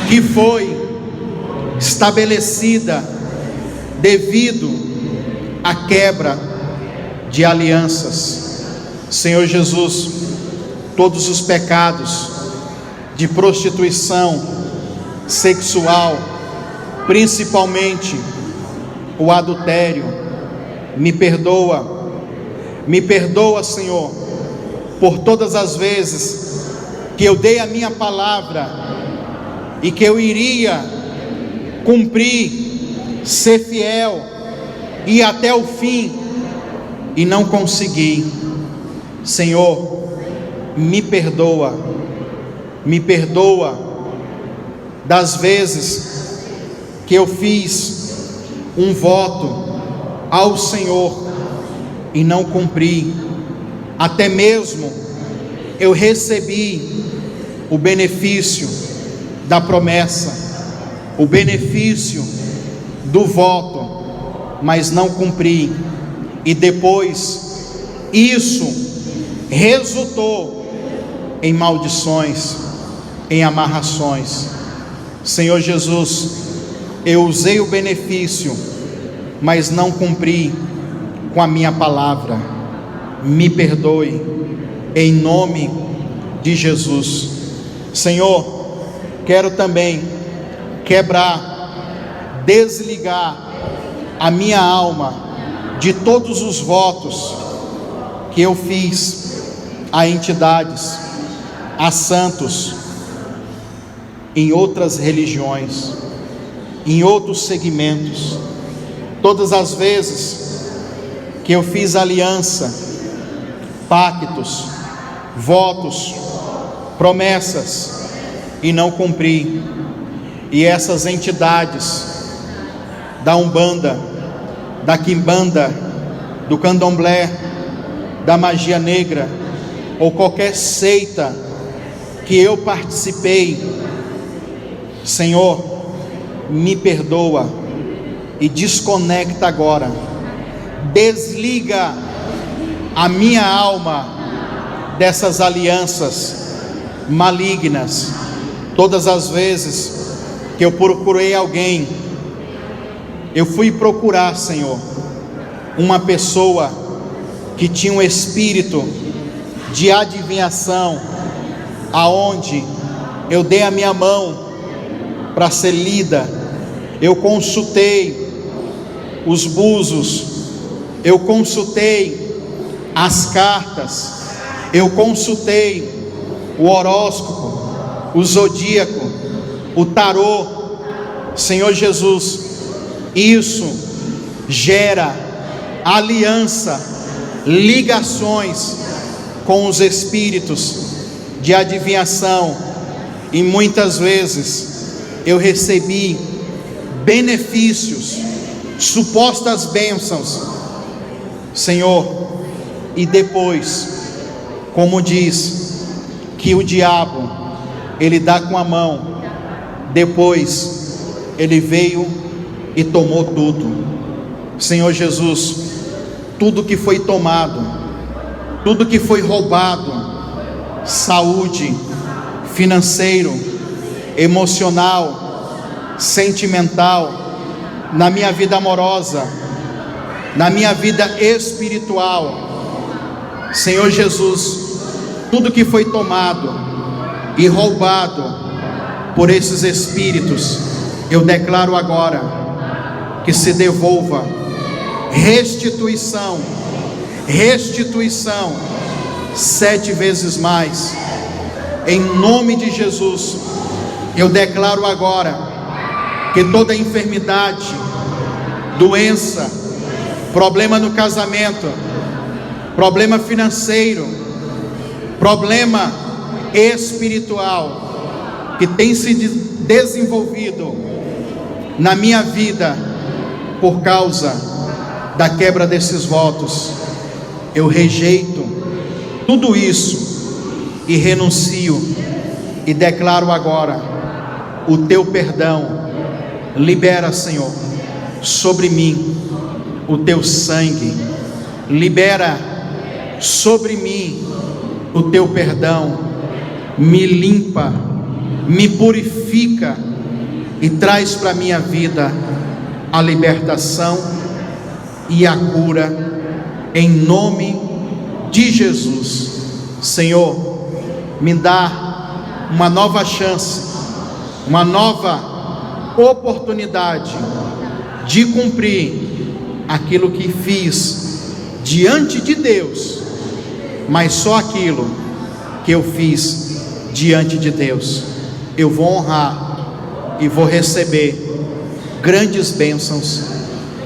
que foi estabelecida devido à quebra de alianças. Senhor Jesus, todos os pecados de prostituição sexual, principalmente o adultério, me perdoa, Senhor, por todas as vezes que eu dei a minha palavra e que eu iria cumprir, ser fiel, ir até o fim e não consegui. Senhor, me perdoa das vezes que eu fiz um voto ao Senhor e não cumpri. Até mesmo eu recebi o benefício da promessa, o benefício do voto, mas não cumpri. e depois isso resultou em maldições, em amarrações. Senhor Jesus, eu usei o benefício, mas não cumpri com a minha palavra. Me perdoe, em nome de Jesus. Senhor, quero também quebrar, desligar a minha alma de todos os votos que eu fiz a entidades, a santos, em outras religiões, em outros segmentos. Todas as vezes que eu fiz aliança, pactos, votos, promessas e não cumpri, e essas entidades da Umbanda, da Quimbanda, do Candomblé, da magia negra ou qualquer seita que eu participei, Senhor, me perdoa e desconecta agora, desliga a minha alma dessas alianças malignas. Todas as vezes que eu procurei alguém, eu fui procurar, Senhor, uma pessoa que tinha um espírito de adivinhação, aonde eu dei a minha mão para ser lida, eu consultei os búzios, eu consultei as cartas, eu consultei o horóscopo, o zodíaco, o tarô. Senhor Jesus, isso gera aliança, ligações com os espíritos de adivinhação, e muitas vezes eu recebi benefícios, supostas bênçãos, Senhor, e depois, como diz que o diabo, ele dá com a mão, depois ele veio e tomou tudo. Senhor Jesus, tudo que foi tomado, tudo que foi roubado, saúde, financeiro, emocional, sentimental, na minha vida amorosa, na minha vida espiritual, Senhor Jesus, tudo que foi tomado e roubado por esses espíritos, eu declaro agora que se devolva, restituição, 7 vezes mais, em nome de Jesus. Eu declaro agora que toda enfermidade, doença, problema no casamento, problema financeiro, problema espiritual que tem se desenvolvido na minha vida por causa da quebra desses votos, eu rejeito tudo isso e renuncio e declaro agora o teu perdão. Libera, Senhor, sobre mim o teu sangue, libera sobre mim o teu perdão, me limpa, me purifica e traz para a minha vida a libertação e a cura, em nome de Jesus. Senhor, me dá uma nova chance, uma nova oportunidade de cumprir aquilo que fiz diante de Deus, mas só aquilo que eu fiz diante de Deus eu vou honrar e vou receber grandes bênçãos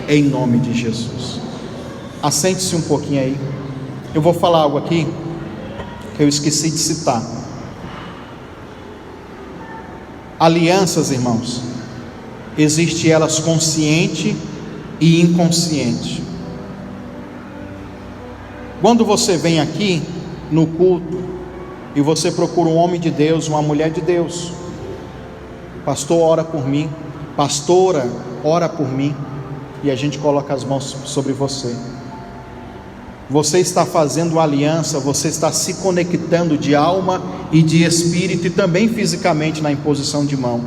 em nome de Jesus. Assente-se um pouquinho aí. Eu vou falar algo aqui que eu esqueci de citar. Alianças, irmãos, existe elas consciente e inconsciente. Quando você vem aqui no culto e você procura um homem de Deus, uma mulher de Deus, pastor, ora por mim, pastora, ora por mim, e a gente coloca as mãos sobre você. você está fazendo aliança, você está se conectando de alma e de espírito, e também fisicamente na imposição de mão,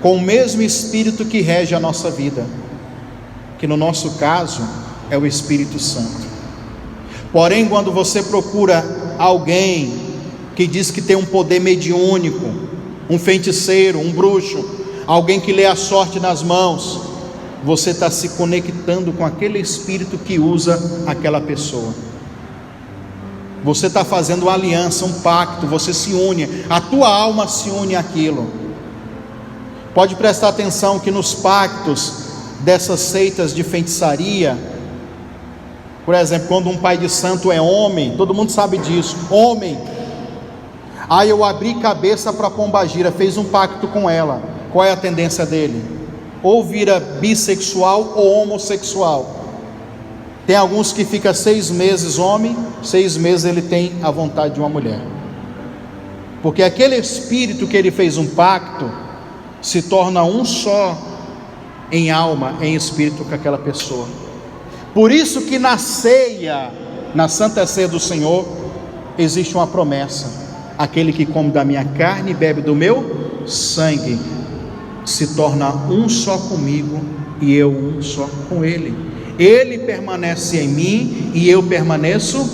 com o mesmo Espírito que rege a nossa vida, que no nosso caso é o Espírito Santo. Porém, quando você procura alguém que diz que tem um poder mediúnico, um feiticeiro, um bruxo, alguém que lê a sorte nas mãos, você está se conectando com aquele espírito que usa aquela pessoa. Você está fazendo uma aliança, um pacto, você se une, a tua alma se une àquilo. Pode prestar atenção que nos pactos dessas seitas de feitiçaria, por exemplo, quando um pai de santo é homem, todo mundo sabe disso, homem, aí eu abri cabeça para a pombagira, fez um pacto com ela, qual é a tendência dele? Ou vira bissexual ou homossexual. Tem alguns que fica 6 meses homem, 6 meses ele tem a vontade de uma mulher, porque aquele espírito que ele fez um pacto se torna um só em alma, em espírito com aquela pessoa. Por isso que na ceia, na Santa Ceia do Senhor, existe uma promessa: aquele que come da minha carne e bebe do meu sangue se torna um só comigo e eu um só com ele. Ele permanece em mim e eu permaneço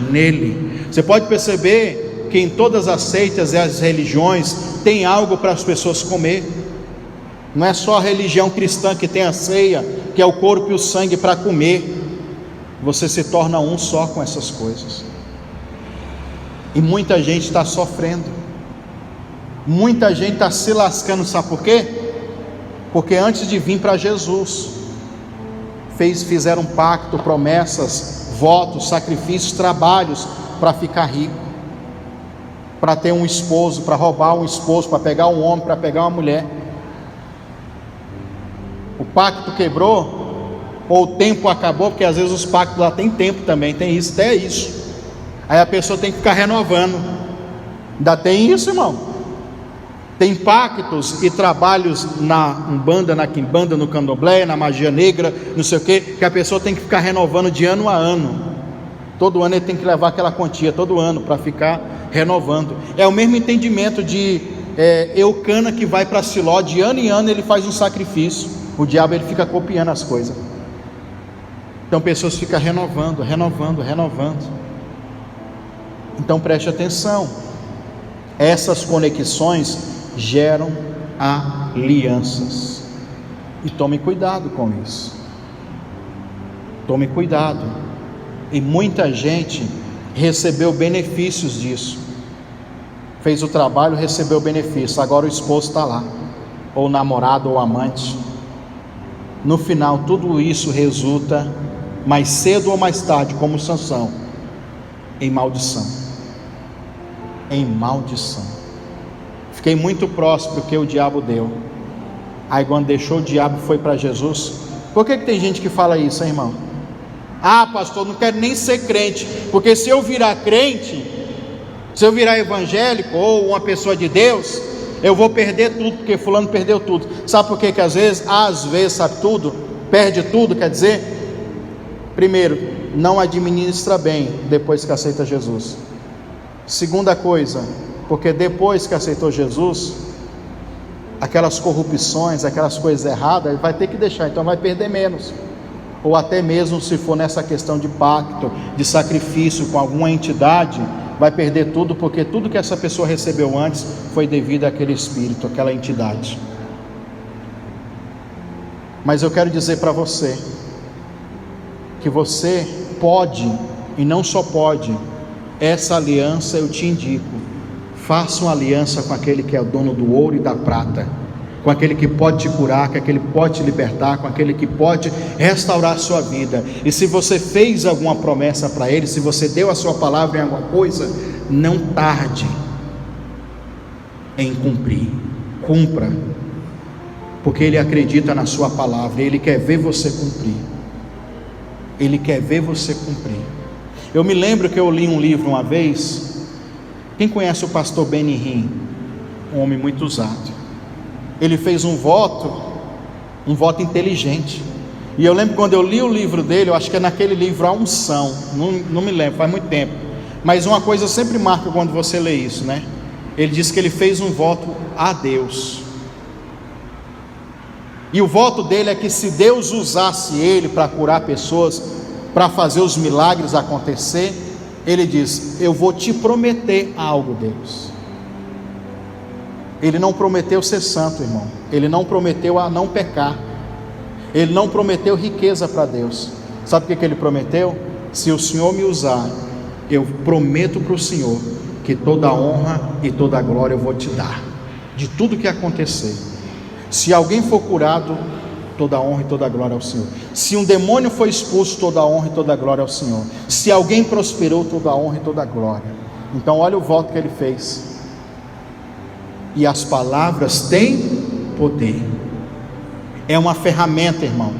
nele. Você pode perceber que em todas as seitas e as religiões tem algo para as pessoas comer. Não é só a religião cristã que tem a ceia, que é o corpo e o sangue para comer. Você se torna um só com essas coisas. E muita gente está sofrendo, muita gente está se lascando, sabe por quê? Porque antes de vir para Jesus, fizeram um pacto, promessas, votos, sacrifícios, trabalhos para ficar rico, para ter um esposo, para roubar um esposo, para pegar um homem, para pegar uma mulher. O pacto quebrou, ou o tempo acabou, porque às vezes os pactos lá tem tempo também, tem isso, até isso. Aí a pessoa tem que ficar renovando. Ainda tem isso, irmão. Tem pactos e trabalhos na Umbanda, na Quimbanda, no Candomblé, na magia negra, não sei o que a pessoa tem que ficar renovando de ano a ano. Todo ano ele tem que levar aquela quantia, todo ano, para ficar renovando. É o mesmo entendimento de Eucana que vai para Siló, de ano em ano ele faz um sacrifício. O diabo ele fica copiando as coisas. Então pessoas ficam renovando. Então preste atenção, essas conexões geram alianças, e tome cuidado com isso, tome cuidado. E muita gente recebeu benefícios disso, fez o trabalho, recebeu benefício, agora o esposo está lá, ou o namorado ou o amante. No final tudo isso resulta, mais cedo ou mais tarde, como Sansão, em maldição. Em maldição. Fiquei muito próximo do que o diabo deu. Aí quando deixou o diabo, foi para Jesus. Por que tem gente que fala isso, hein, irmão? Ah, pastor, não quero nem ser crente, porque se eu virar crente, se eu virar evangélico ou uma pessoa de Deus, eu vou perder tudo, porque fulano perdeu tudo. Sabe por que que às vezes, sabe tudo, perde tudo? Quer dizer, primeiro, não administra bem depois que aceita Jesus. Segunda coisa, porque depois que aceitou Jesus, aquelas corrupções, aquelas coisas erradas, ele vai ter que deixar, então vai perder menos. Ou até mesmo se for nessa questão de pacto, de sacrifício com alguma entidade, vai perder tudo, porque tudo que essa pessoa recebeu antes foi devido àquele espírito, àquela entidade. Mas eu quero dizer para você, que você pode, e não só pode, essa aliança eu te indico: faça uma aliança com aquele que é o dono do ouro e da prata, com aquele que pode te curar, com aquele que pode te libertar, com aquele que pode restaurar a sua vida. E se você fez alguma promessa para ele, se você deu a sua palavra em alguma coisa, não tarde em cumprir. Cumpra, porque ele acredita na sua palavra, ele quer ver você cumprir. Ele quer ver você cumprir. Eu me lembro que eu li um livro uma vez. Quem conhece o pastor Benny Hinn? Um homem muito usado. Ele fez um voto inteligente. E eu lembro quando eu li o livro dele, eu acho que é naquele livro A Unção, não me lembro, faz muito tempo. Mas uma coisa sempre marca quando você lê isso, né? Ele diz que ele fez um voto a Deus. E o voto dele é que se Deus usasse ele para curar pessoas, para fazer os milagres acontecer, ele diz: eu vou te prometer algo, Deus. Ele não prometeu ser santo, irmão. Ele não prometeu a não pecar. Ele não prometeu riqueza para Deus. Sabe o que ele prometeu? Se o Senhor me usar, eu prometo para o Senhor que toda a honra e toda a glória eu vou te dar, de tudo que acontecer. Se alguém for curado, toda a honra e toda a glória ao Senhor. Se um demônio foi expulso, toda a honra e toda a glória ao Senhor. Se alguém prosperou, toda a honra e toda a glória. Então olha o voto que ele fez. E as palavras têm poder. É uma ferramenta, irmão,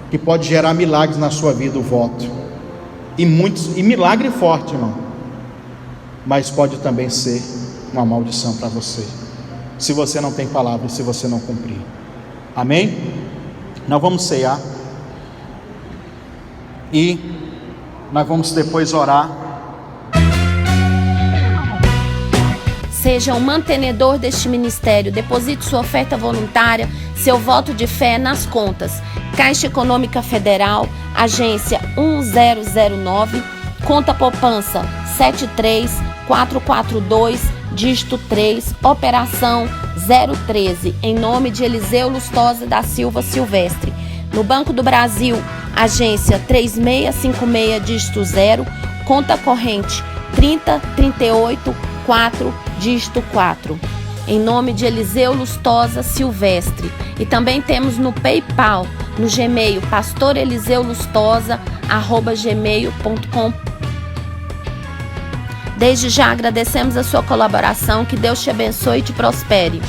que pode gerar milagres na sua vida, o voto. E milagre forte, irmão. Mas pode também ser uma maldição para você, se você não tem palavra, se você não cumprir. Amém? Nós vamos ceiar. E nós vamos depois orar. Seja um mantenedor deste ministério. Deposite sua oferta voluntária, seu voto de fé nas contas: Caixa Econômica Federal, agência 1009, conta poupança 73442, dígito 3, operação 013, em nome de Eliseu Lustosa da Silva Silvestre. No Banco do Brasil, agência 3656, dígito 0, conta corrente 30384, dígito 4, em nome de Eliseu Lustosa Silvestre. E também temos no PayPal, no Gmail, pastoreliseulustosa@gmail.com. Desde já agradecemos a sua colaboração. Que Deus te abençoe e te prospere.